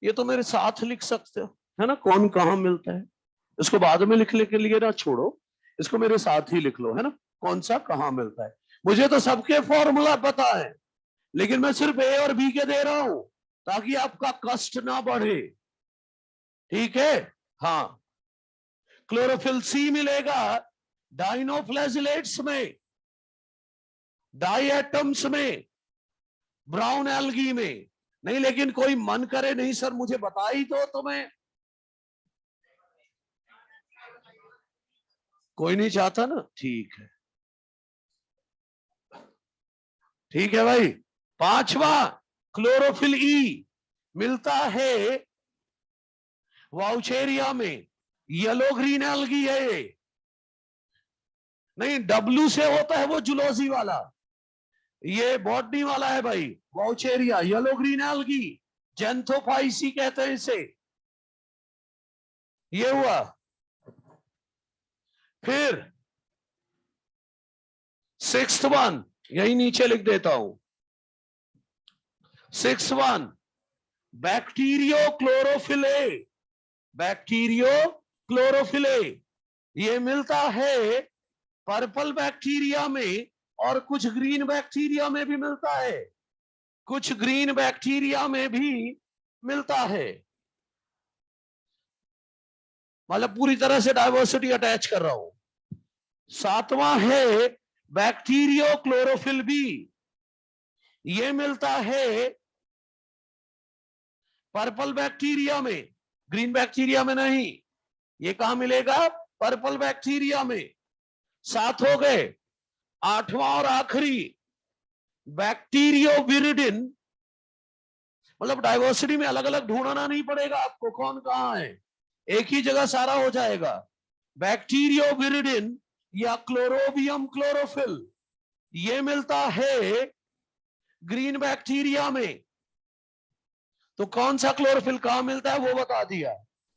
ये तो मेरे साथ लिख सकते हो, है ना, कौन कहां मिलता है। इसको बाद में लिखने के लिए ना छोड़ो, इसको मेरे साथ ही लिख लो, है ना, कौन सा कहां मिलता है। मुझे तो सबके फॉर्मूला पता है, लेकिन मैं सिर्फ ए और बी के दे रहा हूं ताकि आपका कष्ट ना बढ़े। ठीक है? हाँ, क्लोरोफिल सी मिलेगा डाइनोफ्लैजिलेट्स में, डाइएटम्स में, ब्राउन एल्गी में। नहीं, लेकिन कोई मन करे नहीं सर मुझे बता ही दो तुम्हें, कोई नहीं चाहता ना, ठीक है, ठीक है भाई। पांचवा, क्लोरोफिल ई मिलता है वाउचेरिया में, येलो ग्रीन एल्गी है ये। नहीं, डब्ल्यू से होता है वो जुलोजी वाला, ये बॉटनी वाला है भाई, वाउचेरिया, येलो ग्रीन एल्गी, जेंथोफाइसी कहते हैं इसे। ये हुआ। फिर सिक्स्थ वन, यही नीचे लिख देता हूं, सिक्स्थ वन, बैक्टीरियो क्लोरोफिले, बैक्टीरियो क्लोरोफिले, ये मिलता है पर्पल बैक्टीरिया में, और कुछ ग्रीन बैक्टीरिया में भी मिलता है, कुछ ग्रीन बैक्टीरिया में भी मिलता है। मतलब पूरी तरह से डाइवर्सिटी अटैच कर रहा हूं। सातवां है बैक्टीरियो क्लोरोफिल बी, ये मिलता है पर्पल बैक्टीरिया में, ग्रीन बैक्टीरिया में नहीं। ये कहां मिलेगा? पर्पल बैक्टीरिया में। 7 हो गए। 8वां और आखिरी, बैक्टीरियोविरिडिन, मतलब डाइवर्सिटी में अलग अलग ढूंढना नहीं पड़ेगा आपको कौन कहां है, एक ही जगह सारा हो जाएगा। बैक्टीरियोविरिडिन या क्लोरोबियम क्लोरोफिल, ये मिलता है ग्रीन बैक्टीरिया में। तो कौन सा क्लोरोफिल कहां मिलता है वो बता दिया।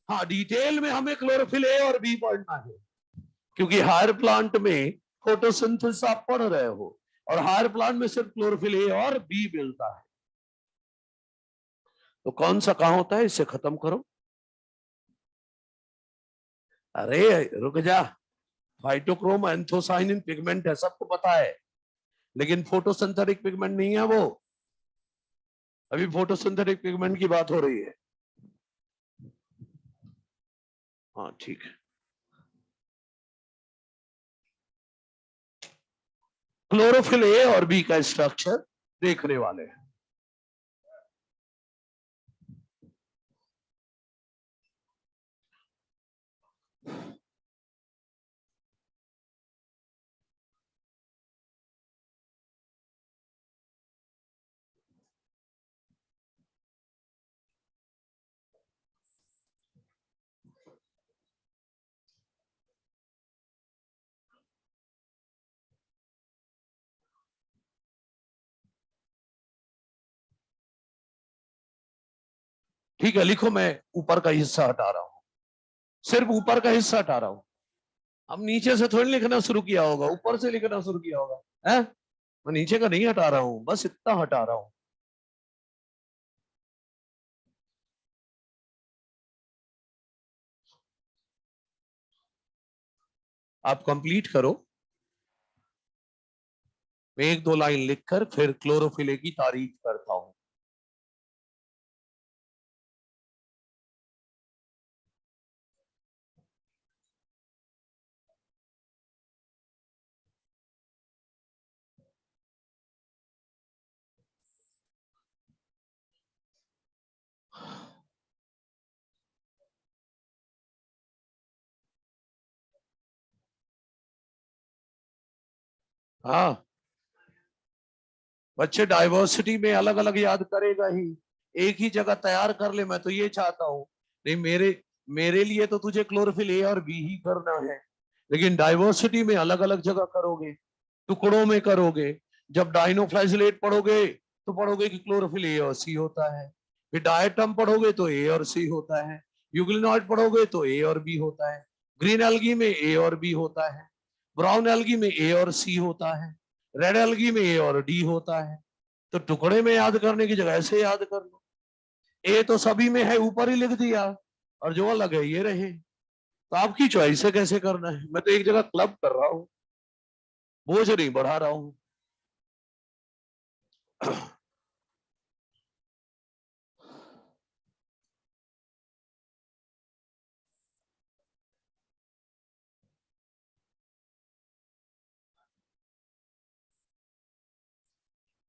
हाँ, डिटेल में हमें क्लोरोफिल ए और बी पढ़ना है, क्योंकि हायर प्लांट में फोटोसिंथेसिस आप पढ़ रहे हो, और हायर प्लांट में सिर्फ क्लोरोफिल ए और बी मिलता है। तो कौन सा कहां होता है, इसे खत्म करो। अरे रुक जा, फाइटोक्रोम एंथोसाइनिन पिगमेंट है, सबको पता है, लेकिन फोटोसिंथेटिक पिगमेंट नहीं है वो। अभी फोटोसिंथेटिक पिगमेंट की बात हो रही है। हाँ ठीक है। क्लोरोफिल ए और बी का स्ट्रक्चर देखने वाले हैं। ठीक है, लिखो, मैं ऊपर का हिस्सा हटा रहा हूं, सिर्फ ऊपर का हिस्सा हटा रहा हूं। अब नीचे से थोड़ी लिखना शुरू किया होगा, ऊपर से लिखना शुरू किया होगा, है? मैं नीचे का नहीं हटा रहा हूं, बस इतना हटा रहा हूं। आप कंप्लीट करो, मैं एक दो लाइन लिखकर फिर क्लोरोफिल की तारीफ करता हूं। हाँ बच्चे, डाइवर्सिटी में अलग अलग याद करेगा ही, एक ही जगह तैयार कर ले, मैं तो ये चाहता हूं। नहीं, मेरे मेरे लिए तो तुझे क्लोरोफिल ए और बी ही करना है, लेकिन डाइवर्सिटी में अलग अलग जगह करोगे, टुकड़ों में करोगे। जब डाइनोफ्लैजिलेट पढ़ोगे तो पढ़ोगे कि क्लोरोफिल ए और सी होता है, फिर डायटम पढ़ोगे तो ए और सी होता है, यूग्लिनॉइड पढ़ोगे तो ए और बी होता है, ग्रीन एल्गी में ए और बी होता है, ब्राउन एल्गी में ए और सी होता है, रेड एल्गी में ए और डी होता है। तो टुकड़े में याद करने की जगह ऐसे याद कर लो, ए तो सभी में है, ऊपर ही लिख दिया, और जो अलग है ये रहे। तो आपकी चॉइस है कैसे करना है, मैं तो एक जगह क्लब कर रहा हूं, बोझ नहीं बढ़ा रहा हूं।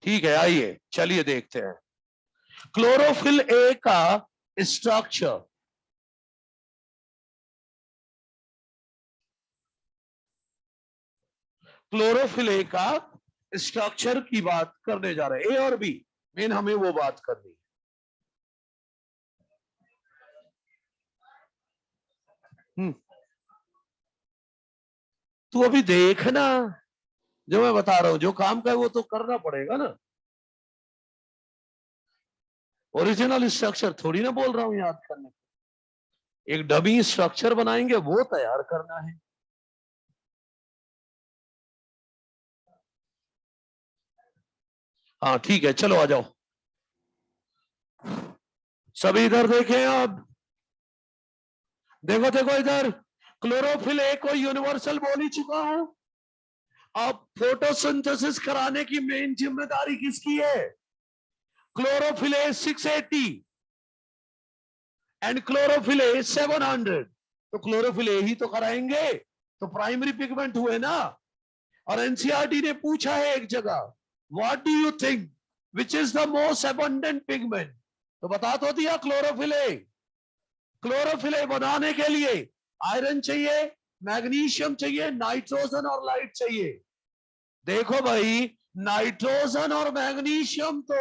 ठीक है, आइए चलिए देखते हैं क्लोरोफिल ए का स्ट्रक्चर। क्लोरोफिल ए का स्ट्रक्चर की बात करने जा रहे हैं, ए और बी मेन हमें वो बात करनी है। तू अभी देखना, जो मैं बता रहा हूं, जो काम का है वो तो करना पड़ेगा ना। ओरिजिनल स्ट्रक्चर थोड़ी ना बोल रहा हूं याद करने, एक डमी स्ट्रक्चर बनाएंगे वो तैयार करना है। हाँ ठीक है, चलो आ जाओ, सभी इधर देखें। अब देखो देखो इधर, क्लोरोफिल ए को यूनिवर्सल बोल ही चुका हूं। अब फोटोसिंथेसिस कराने की मेन जिम्मेदारी किसकी है? Chlorophyll A 680 and chlorophyll A 700। तो क्लोरोफिल ए ही तो कराएंगे, तो प्राइमरी पिगमेंट हुए ना। और एनसीईआरटी ने पूछा है एक जगह, what do you think which is the most abundant pigment? तो बता तो दिया क्लोरोफिल ए। क्लोरोफिल ए बनाने के लिए आयरन चाहिए, मैग्नीशियम चाहिए, नाइट्रोजन और लाइट चाहिए। देखो भाई, नाइट्रोजन और मैग्नीशियम तो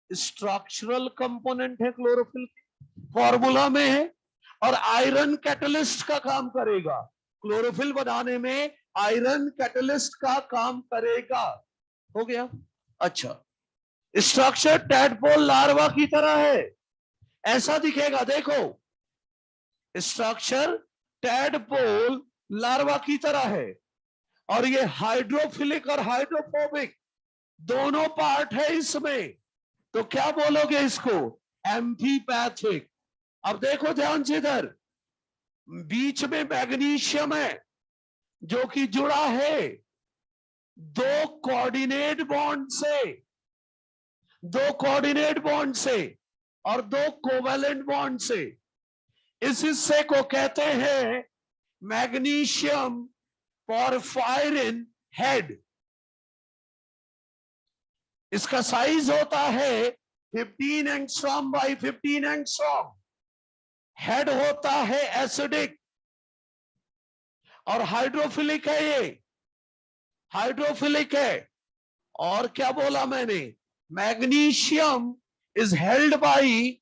स्ट्रक्चरल कंपोनेंट है क्लोरोफिल के, फॉर्मूला में है। और आयरन कैटलिस्ट का काम करेगा क्लोरोफिल बनाने में, आयरन कैटलिस्ट का काम करेगा। हो गया। अच्छा, स्ट्रक्चर टैडपोल लार्वा की तरह है, ऐसा दिखेगा। देखो, स्ट्रक्चर टैडपोल लार्वा की तरह है, और ये हाइड्रोफिलिक और हाइड्रोफोबिक दोनों पार्ट है इसमें। तो क्या बोलोगे इसको? एम्फीपैथिक। अब देखो ध्यान से, इधर बीच में मैग्नीशियम है जो कि जुड़ा है दो कोऑर्डिनेट बॉन्ड से, दो कोऑर्डिनेट बॉन्ड से और दो कोवैलेंट बॉन्ड से। इस हिस्से को कहते हैं मैग्नीशियम पोरफायरिन हेड। इसका साइज होता है 15 एंगस्ट्रॉम बाई 15 एंगस्ट्रॉम। हेड होता है एसिडिक और हाइड्रोफिलिक है, ये हाइड्रोफिलिक है। और क्या बोला मैंने? Magnesium is held by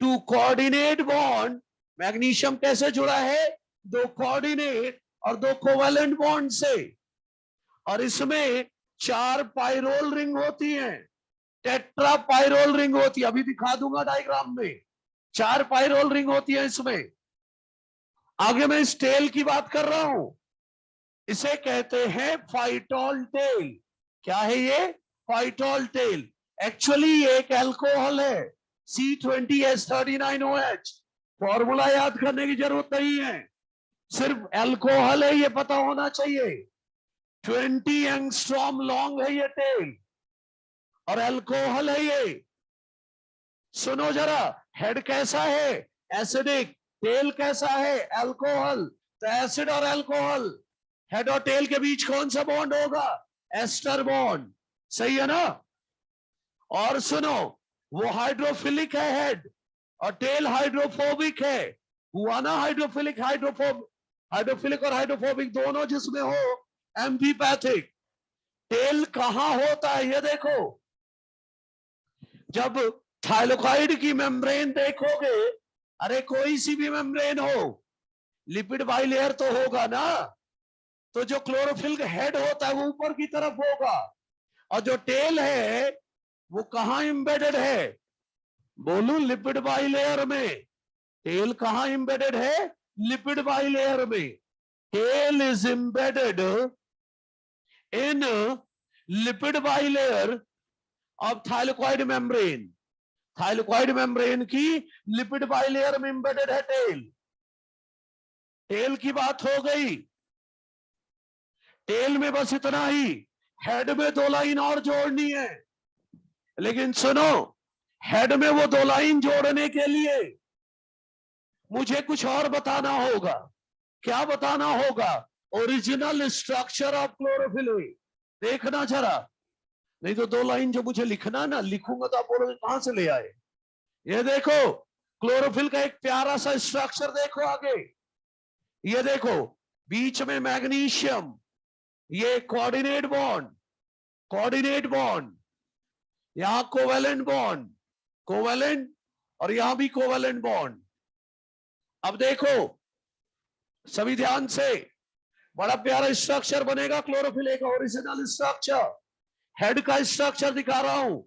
two coordinate bond. Magnesium कैसे जुड़ा है? दो कोऑर्डिनेट और दो कोवैलेंट बॉन्ड से। और इसमें 4 पाइरोल रिंग होती हैं, टेट्रा पाइरोल रिंग होती है, अभी दिखा दूंगा डायग्राम में। 4 पाइरोल रिंग होती है इसमें। आगे मैं इस टेल की बात कर रहा हूं, इसे कहते हैं फाइटोल टेल। क्या है ये? Phytol tell. एक्चुअली ये एक अल्कोहल है, C20H39OH। फॉर्मूला याद करने की जरूरत नहीं है, सिर्फ अल्कोहल है ये पता होना चाहिए। 20 एंगस्ट्रॉम लॉन्ग है ये टेल और अल्कोहल है ये। सुनो जरा, हेड कैसा है? एसिडिक। टेल कैसा है? अल्कोहल। तो एसिड और अल्कोहल, हेड और टेल के बीच कौन सा बॉन्ड होगा? Ester bond. सही है ना? और सुनो, वो हाइड्रोफिलिक है हेड, और टेल हाइड्रोफोबिक है। हुआ ना हाइड्रोफिलिक हाइड्रोफिलिक और हाइड्रोफोबिक दोनों जिसमें हो, एम्फीपैथिक। टेल कहां होता है ये देखो, जब थाइलाकोइड की मेम्ब्रेन देखोगे, अरे कोई सी भी मेम्ब्रेन हो, लिपिड बाइलेयर तो होगा ना। तो जो क्लोरोफिल का हेड होता है वो ऊपर की तरफ होगा, और जो टेल है वो कहां एम्बेडेड है? बोलू, लिपिड बाइलेयर में। टेल कहां एम्बेडेड है? लिपिड बाइलेयर में। Tail is embedded in lipid bilayer of thylakoid membrane. Thylakoid membrane की लिपिड बाइलेयर में एम्बेडेड है टेल। टेल की बात हो गई। टेल में बस इतना ही, हेड में 2 लाइन और जोड़नी है। लेकिन सुनो, हेड में वो 2 लाइन जोड़ने के लिए मुझे कुछ और बताना होगा। क्या बताना होगा? Original structure of chlorophyll. देखना जरा, नहीं तो 2 लाइन जो मुझे लिखना ना, लिखूंगा तो आप बोलोगे कहां से ले आए। ये देखो, क्लोरोफिल का एक प्यारा सा स्ट्रक्चर देखो आगे। ये देखो, बीच में मैग्नीशियम, ये कोऑर्डिनेट बॉन्ड, कोऑर्डिनेट बॉन्ड, यहां कोवैलेंट बॉन्ड, कोवैलेंट, और यहां भी कोवैलेंट बॉन्ड। अब देखो सभी ध्यान से, बड़ा प्यारा स्ट्रक्चर बनेगा क्लोरोफिल का, ओरिजिनल स्ट्रक्चर। हेड का स्ट्रक्चर दिखा रहा हूं।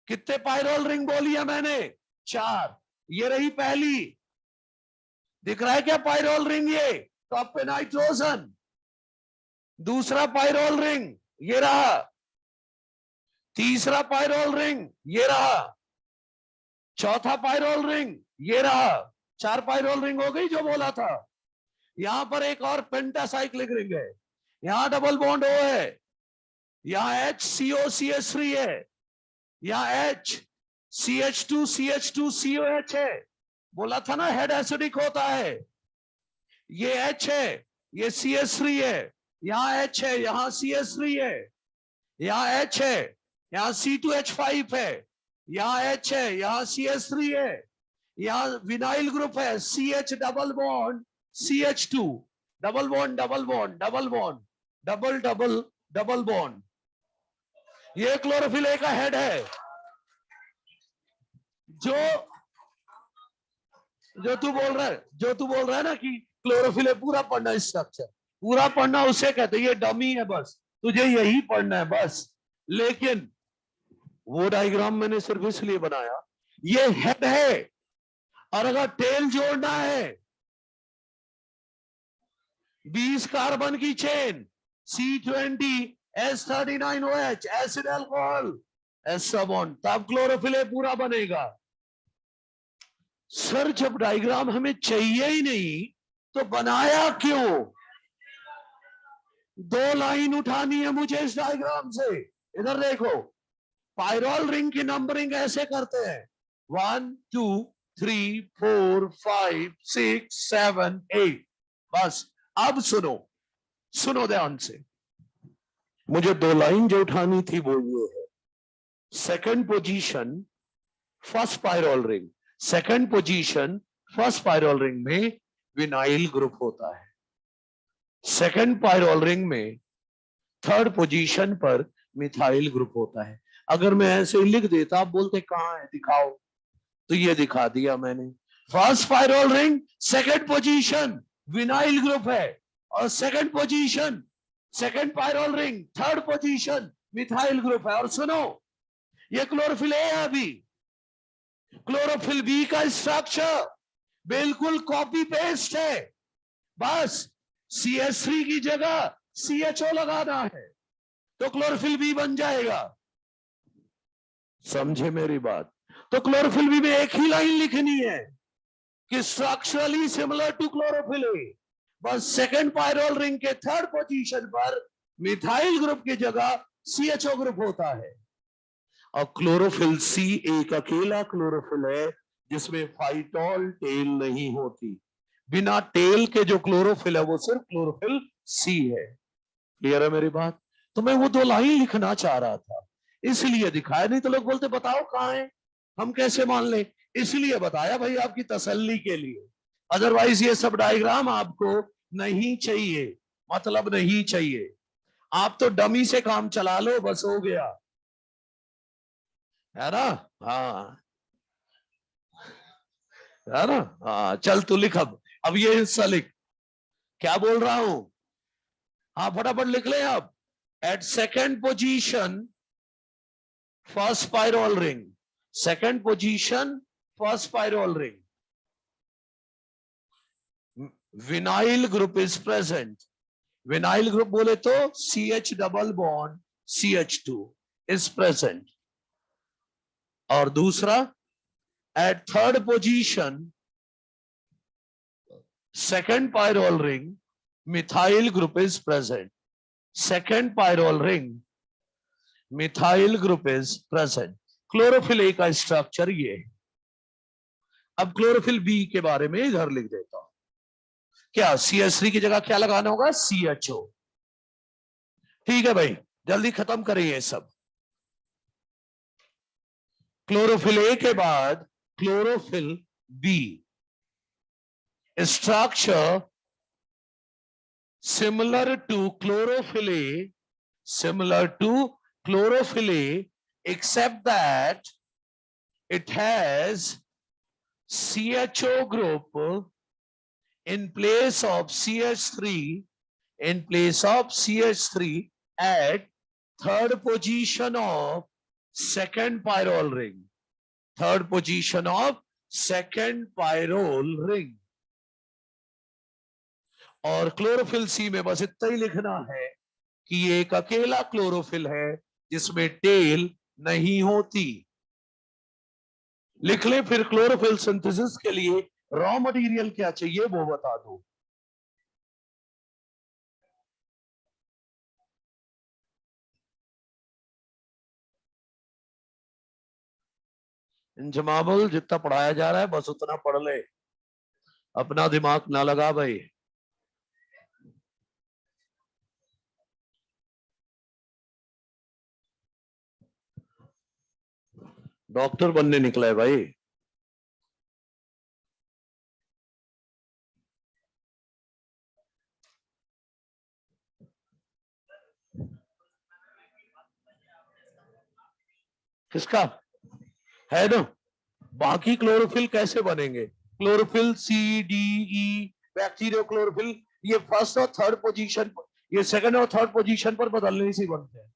कितने पाइरोल रिंग बोली है मैंने? 4। ये रही पहली, दिख रहा है क्या पाइरोल रिंग? ये टॉप पे नाइट्रोजन। दूसरा पाइरोल रिंग ये रहा, तीसरा पाइरोल रिंग ये रहा, चौथा पाइरोल रिंग ये रहा। 4 पाइरोल रिंग हो गई जो बोला था। यहां पर एक और पेंटासाइक्लिक रिंग है, यहां डबल बॉन्ड O है, यहां HCOCH3 है, यहां CH2CH2COH है। बोला था ना हेड एसिडिक होता है। ये H है, ये CH3 है, यहां H है, यहां CH3 है, यहां H है, यहां C2H5 है, यहां H है, यहां CH3 है, यहां विनाइल ग्रुप है, CH double bond CH2। Double bond double bond double bond, double double double bond. ये क्लोरोफिल ए का हेड है। जो जो तू बोल रहा है ना कि क्लोरोफिल ए पूरा पढ़ना, स्ट्रक्चर पूरा पढ़ना, उसे कहते हैं ये डमी है, बस तुझे यही पढ़ना है बस। लेकिन वो डायग्राम मैंने सिर्फ इसलिए बनाया, ये हेड है, और अगर टेल जोड़ना है 20 कार्बन की chain C20H39OH acid alcohol ester bond, तब क्लोरोफिल ए पूरा बनेगा। सर जब डायग्राम हमें चाहिए ही नहीं तो बनाया क्यों? 2 लाइन उठानी है मुझे इस डायग्राम से। इधर देखो, पायरोल रिंग की नंबरिंग ऐसे करते हैं 1 2 3 4 5 6 7 8। बस अब सुनो ध्यान से, मुझे 2 लाइन जो उठानी थी वो ये है। Second position first pyrrole ring, second position first pyrrole ring में विनाइल ग्रुप होता है। सेकंड पायरोल रिंग में थर्ड पोजीशन पर मिथाइल ग्रुप होता है। अगर मैं ऐसे लिख देता, आप बोलते कहां है दिखाओ, तो ये दिखा दिया मैंने। First pyrrole ring second position vinyl group है, और second position second pyrrole ring third position methyl group है। और सुनो, ये क्लोरोफिल ए है। अभी क्लोरोफिल बी का स्ट्रक्चर बिल्कुल कॉपी पेस्ट है, बस CH3 की जगह CHO लगाना है तो क्लोरोफिल बी बन जाएगा। समझे मेरी बात? तो क्लोरोफिल बी में एक ही लाइन लिखनी है कि structurally similar to chlorophyll A, बस सेकंड पायरोल रिंग के थर्ड पोजीशन पर मिथाइल ग्रुप की जगह CHO ग्रुप होता है। और क्लोरोफिल सी एक अकेला क्लोरोफिल है जिसमें फाइटोल टेल नहीं होती। बिना टेल के जो क्लोरोफिल है वो सिर्फ क्लोरोफिल सी है। क्लियर है मेरी बात? तो मैं वो 2 लाइन लिखना चाह रहा था, इसलिए दिखाया। नहीं तो लोग बोलते बताओ कहां है, हम कैसे मान ले, इसलिए बताया भाई आपकी तसल्ली के लिए। अदरवाइज ये सब डायग्राम आपको नहीं चाहिए, मतलब नहीं चाहिए। आप तो डमी से काम चला लो, बस हो गया, है ना? हाँ, है ना? हाँ, चल तू लिख। अब ये हिस्सा लिख, क्या बोल रहा हूं? हाँ, फटाफट लिख ले। अब at second position first pyrrole ring, second position first pyrrole ring, vinyl group is present. Vinyl group बोले तो CH double bond CH2 is present. और दूसरा, at third position second pyrrole ring methyl group is present. Second pyrrole ring methyl group is present. Chlorophyll A का structure ये है। अब chlorophyll B के बारे में इधर लिख देता हूं। क्या CH3 की जगह क्या लगाना होगा? CHO। ठीक है भाई, जल्दी खत्म करें ये सब। क्लोरोफिल ए के बाद chlorophyll B, structure similar to chlorophyll A, similar to chlorophyll A, except that it has CHO group in place of CH3, in place of CH3 at third position of second pyrrole ring, third position of second pyrrole ring। और chlorophyll C में बस इतना ही लिखना है कि ये एक अकेला क्लोरोफिल है जिसमें टेल नहीं होती। लिख ले फिर क्लोरोफिल सिंथेसिस के लिए रॉ मटेरियल क्या चाहिए वो बता दो। इंजमाबल जितना पढ़ाया जा रहा है बस उतना पढ़ ले, अपना दिमाग ना लगा भाई। डॉक्टर बनने निकला है भाई। किसका है ना। बाकी क्लोरोफिल कैसे बनेंगे, chlorophyll C D E, bacteriochlorophyll, ये फर्स्ट और थर्ड पोजीशन, ये सेकंड और थर्ड पोजीशन पर बदलने से बनते हैं।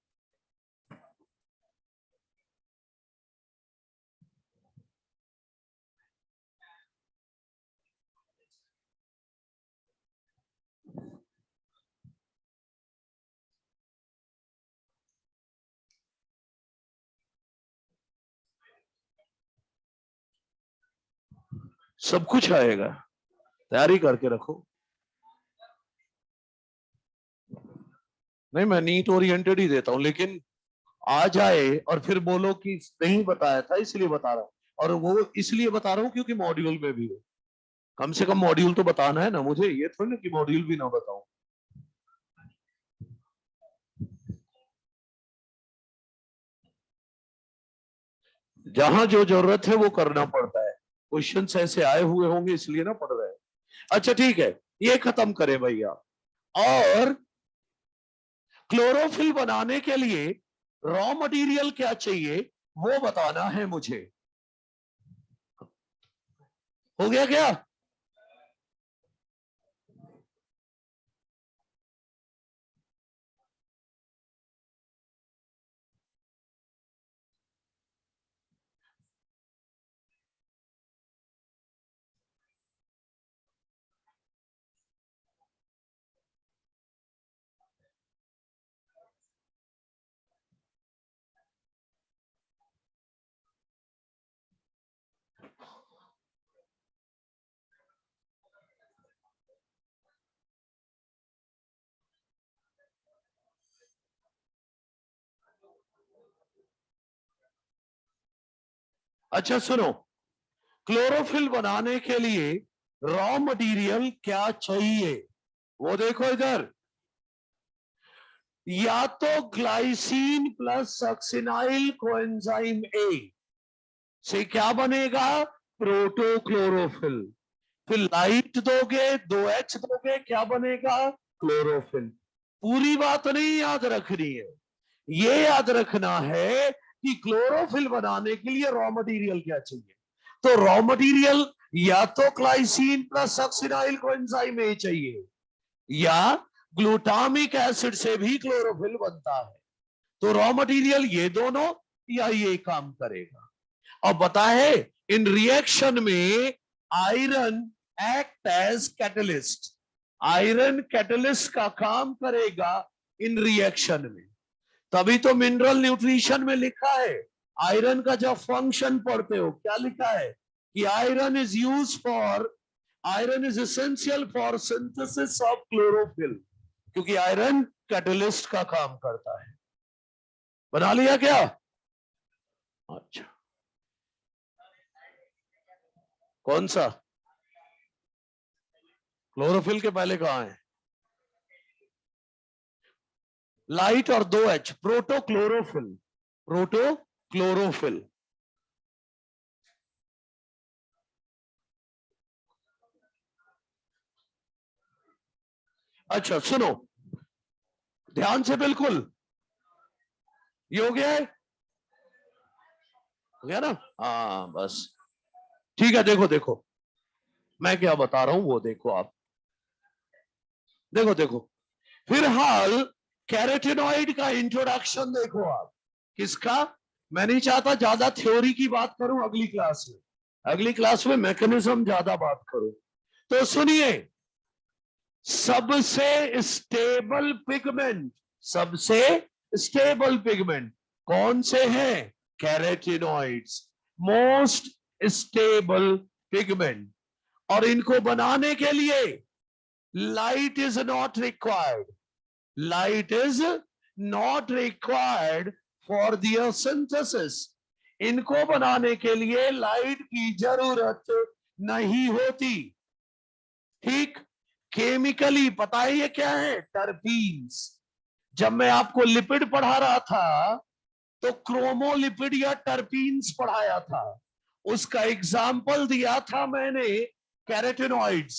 सब कुछ आएगा, तैयारी करके रखो। नहीं, मैं नीट ओरिएंटेड ही देता हूं, लेकिन आ जाए और फिर बोलो कि नहीं बताया था इसलिए बता रहा हूं, और वो इसलिए बता रहा हूं क्योंकि मॉड्यूल में भी हो। कम से कम मॉड्यूल तो बताना है ना मुझे, ये थोड़ी ना कि मॉड्यूल भी ना बताऊं। जहां जो जरूरत है वो करना पड़ता है, क्वेश्चंस ऐसे आए हुए होंगे इसलिए ना पढ़ रहे हैं। अच्छा ठीक है, ये खत्म करें भैया। और क्लोरोफिल बनाने के लिए रॉ मटेरियल क्या चाहिए वो बताना है मुझे। हो गया क्या? अच्छा सुनो, क्लोरोफिल बनाने के लिए रॉ मटेरियल क्या चाहिए वो देखो इधर। या तो glycine plus succinyl coenzyme A से क्या बनेगा, प्रोटोक्लोरोफिल। फिर लाइट दोगे, 2H दोगे, क्या बनेगा, क्लोरोफिल। पूरी बात नहीं याद रखनी है, ये याद रखना है कि क्लोरोफिल बनाने के लिए रॉ मटेरियल क्या चाहिए। तो रॉ मटेरियल या तो glycine plus succinyl coenzyme A चाहिए, या ग्लूटामिक एसिड से भी क्लोरोफिल बनता है। तो रॉ मटेरियल ये दोनों या ये काम करेगा। अब बताए, इन रिएक्शन में iron act as catalyst, iron catalyst का काम करेगा इन रिएक्शन में। तभी तो मिनरल न्यूट्रिशन में लिखा है, आयरन का जब फंक्शन पढ़ते हो क्या लिखा है कि iron is use for, iron is essential for synthesis of chlorophyll, क्योंकि आयरन कैटलिस्ट का काम करता है। बना लिया क्या? अच्छा, कौन सा? क्लोरोफिल के पहले कहां है? लाइट और 2H, प्रोटोक्लोरोफिल, प्रोटोक्लोरोफिल। अच्छा सुनो ध्यान से, बिल्कुल ये हो गया है, हो गया ना? हाँ बस ठीक है। देखो देखो मैं क्या बता रहा हूं वो देखो आप, देखो देखो। फिलहाल कैरोटीनॉइड का इंट्रोडक्शन देखो आप। किसका? मैं नहीं चाहता ज्यादा थ्योरी की बात करूं अगली क्लास में, अगली क्लास में मैकेनिज्म ज्यादा बात करूं। तो सुनिए, सबसे स्टेबल पिगमेंट, सबसे स्टेबल पिगमेंट कौन से हैं? Carotenoids, most stable pigment. और इनको बनाने के लिए light is not required, light is not required for their synthesis. इनको बनाने के लिए लाइट की जरूरत नहीं होती। ठीक, केमिकली पता है ये क्या है, टर्पीन्स। जब मैं आपको लिपिड पढ़ा रहा था तो क्रोमोलिपिड या टर्पीन्स पढ़ाया था, उसका एग्जाम्पल दिया था मैंने कैरोटीनॉइड्स,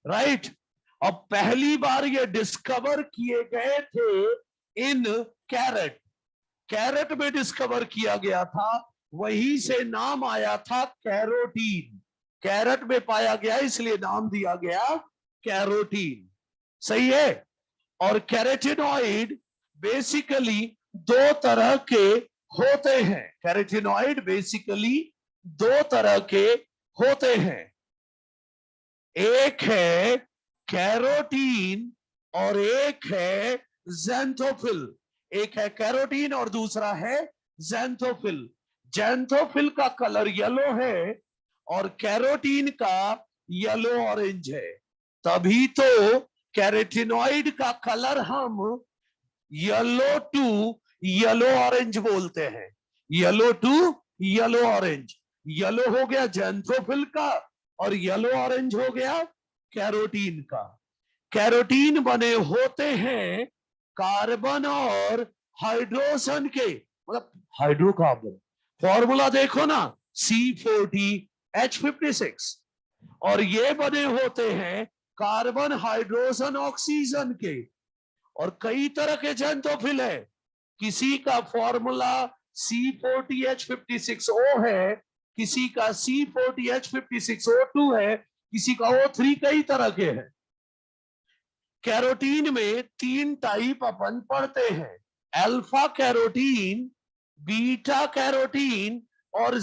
राइट। और पहली बार ये डिस्कवर किए गए थे इन कैरेट, कैरेट में डिस्कवर किया गया था, वहीं से नाम आया था कैरोटीन। कैरेट में पाया गया इसलिए नाम दिया गया कैरोटीन। सही है। और कैरेटिनॉइड बेसिकली दो तरह के होते हैं। कैरेटिनॉइड बेसिकली दो तरह के होते हैं। एक है कैरोटीन और एक है ज़ैंथोफिल। एक है कैरोटीन और दूसरा है ज़ैंथोफिल। ज़ैंथोफिल का कलर येलो है और कैरोटीन का येलो ऑरेंज है। तभी तो कैरेटिनॉइड का कलर हम येलो टू येलो ऑरेंज बोलते हैं। Yellow to yellow orange. Yellow हो गया ज़ैंथोफिल का और येलो ऑरेंज हो गया कैरोटीन का। कैरोटीन बने होते हैं कार्बन और हाइड्रोजन के, मतलब हाइड्रोकार्बन। फॉर्मूला देखो ना, C40H56। और ये बने होते हैं कार्बन हाइड्रोजन ऑक्सीजन के। और कई तरह के ज़ैंथोफिल है। किसी का फॉर्मूला C40H56O है, किसी का C40H56O2 है, किसी का O3, कई तरह के हैं। कैरोटीन में 3 टाइप अपन पढ़ते हैं, अल्फा कैरोटीन, बीटा कैरोटीन और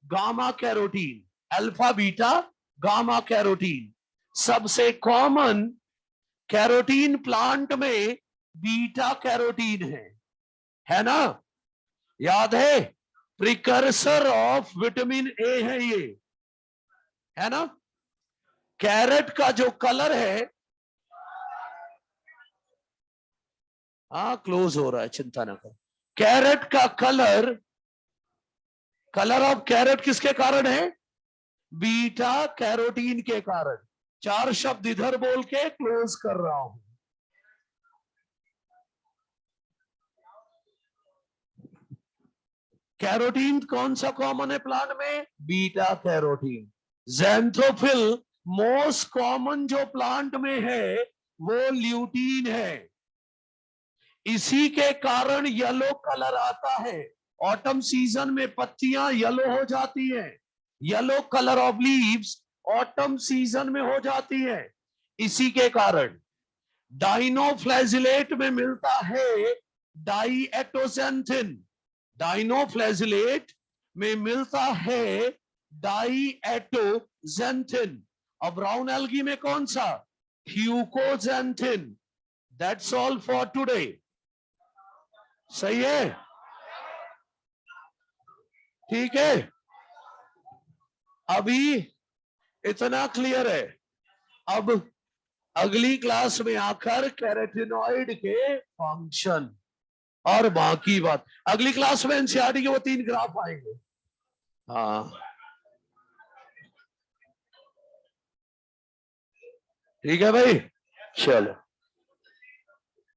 gamma carotene. Alpha, beta, gamma carotene. सबसे कॉमन कैरोटीन प्लांट में बीटा कैरोटीन है ना? याद है? प्रिकर्सर ऑफ विटामिन ए है ये, है ना? कैरेट का जो कलर है, हाँ क्लोज हो रहा है, चिंता ना करो। कैरेट का कलर ऑफ कैरेट किसके कारण है? बीटा कैरोटीन के कारण। 4 शब्द इधर बोल के क्लोज कर रहा हूं। कैरोटीन कौन सा कॉमन है प्लांट में? Beta carotene. Xanthophyll most common जो प्लांट में है वो ल्यूटीन है। इसी के कारण येलो कलर आता है। ऑटम सीजन में पत्तियां येलो हो जाती हैं। Yellow colour of leaves autumn season में हो जाती है। इसी के कारण डाइनोफ्लैजिलेट में मिलता है डाइएटोज़ैंथिन। डाइनोफ्लैजिलेट में मिलता है डाइएटोज़ैंथिन। और ब्राउन एल्गी में कौन सा? ह्यूकोज़ैंथिन। That's all for today. सही है? ठीक है, अभी इतना क्लियर है। अब अगली क्लास में आकर कैरेटिनॉइड के फंक्शन और बाकी बात अगली क्लास में एनसीईआरटी के वो 3 ग्राफ आएंगे। हाँ ठीक है भाई, चलो।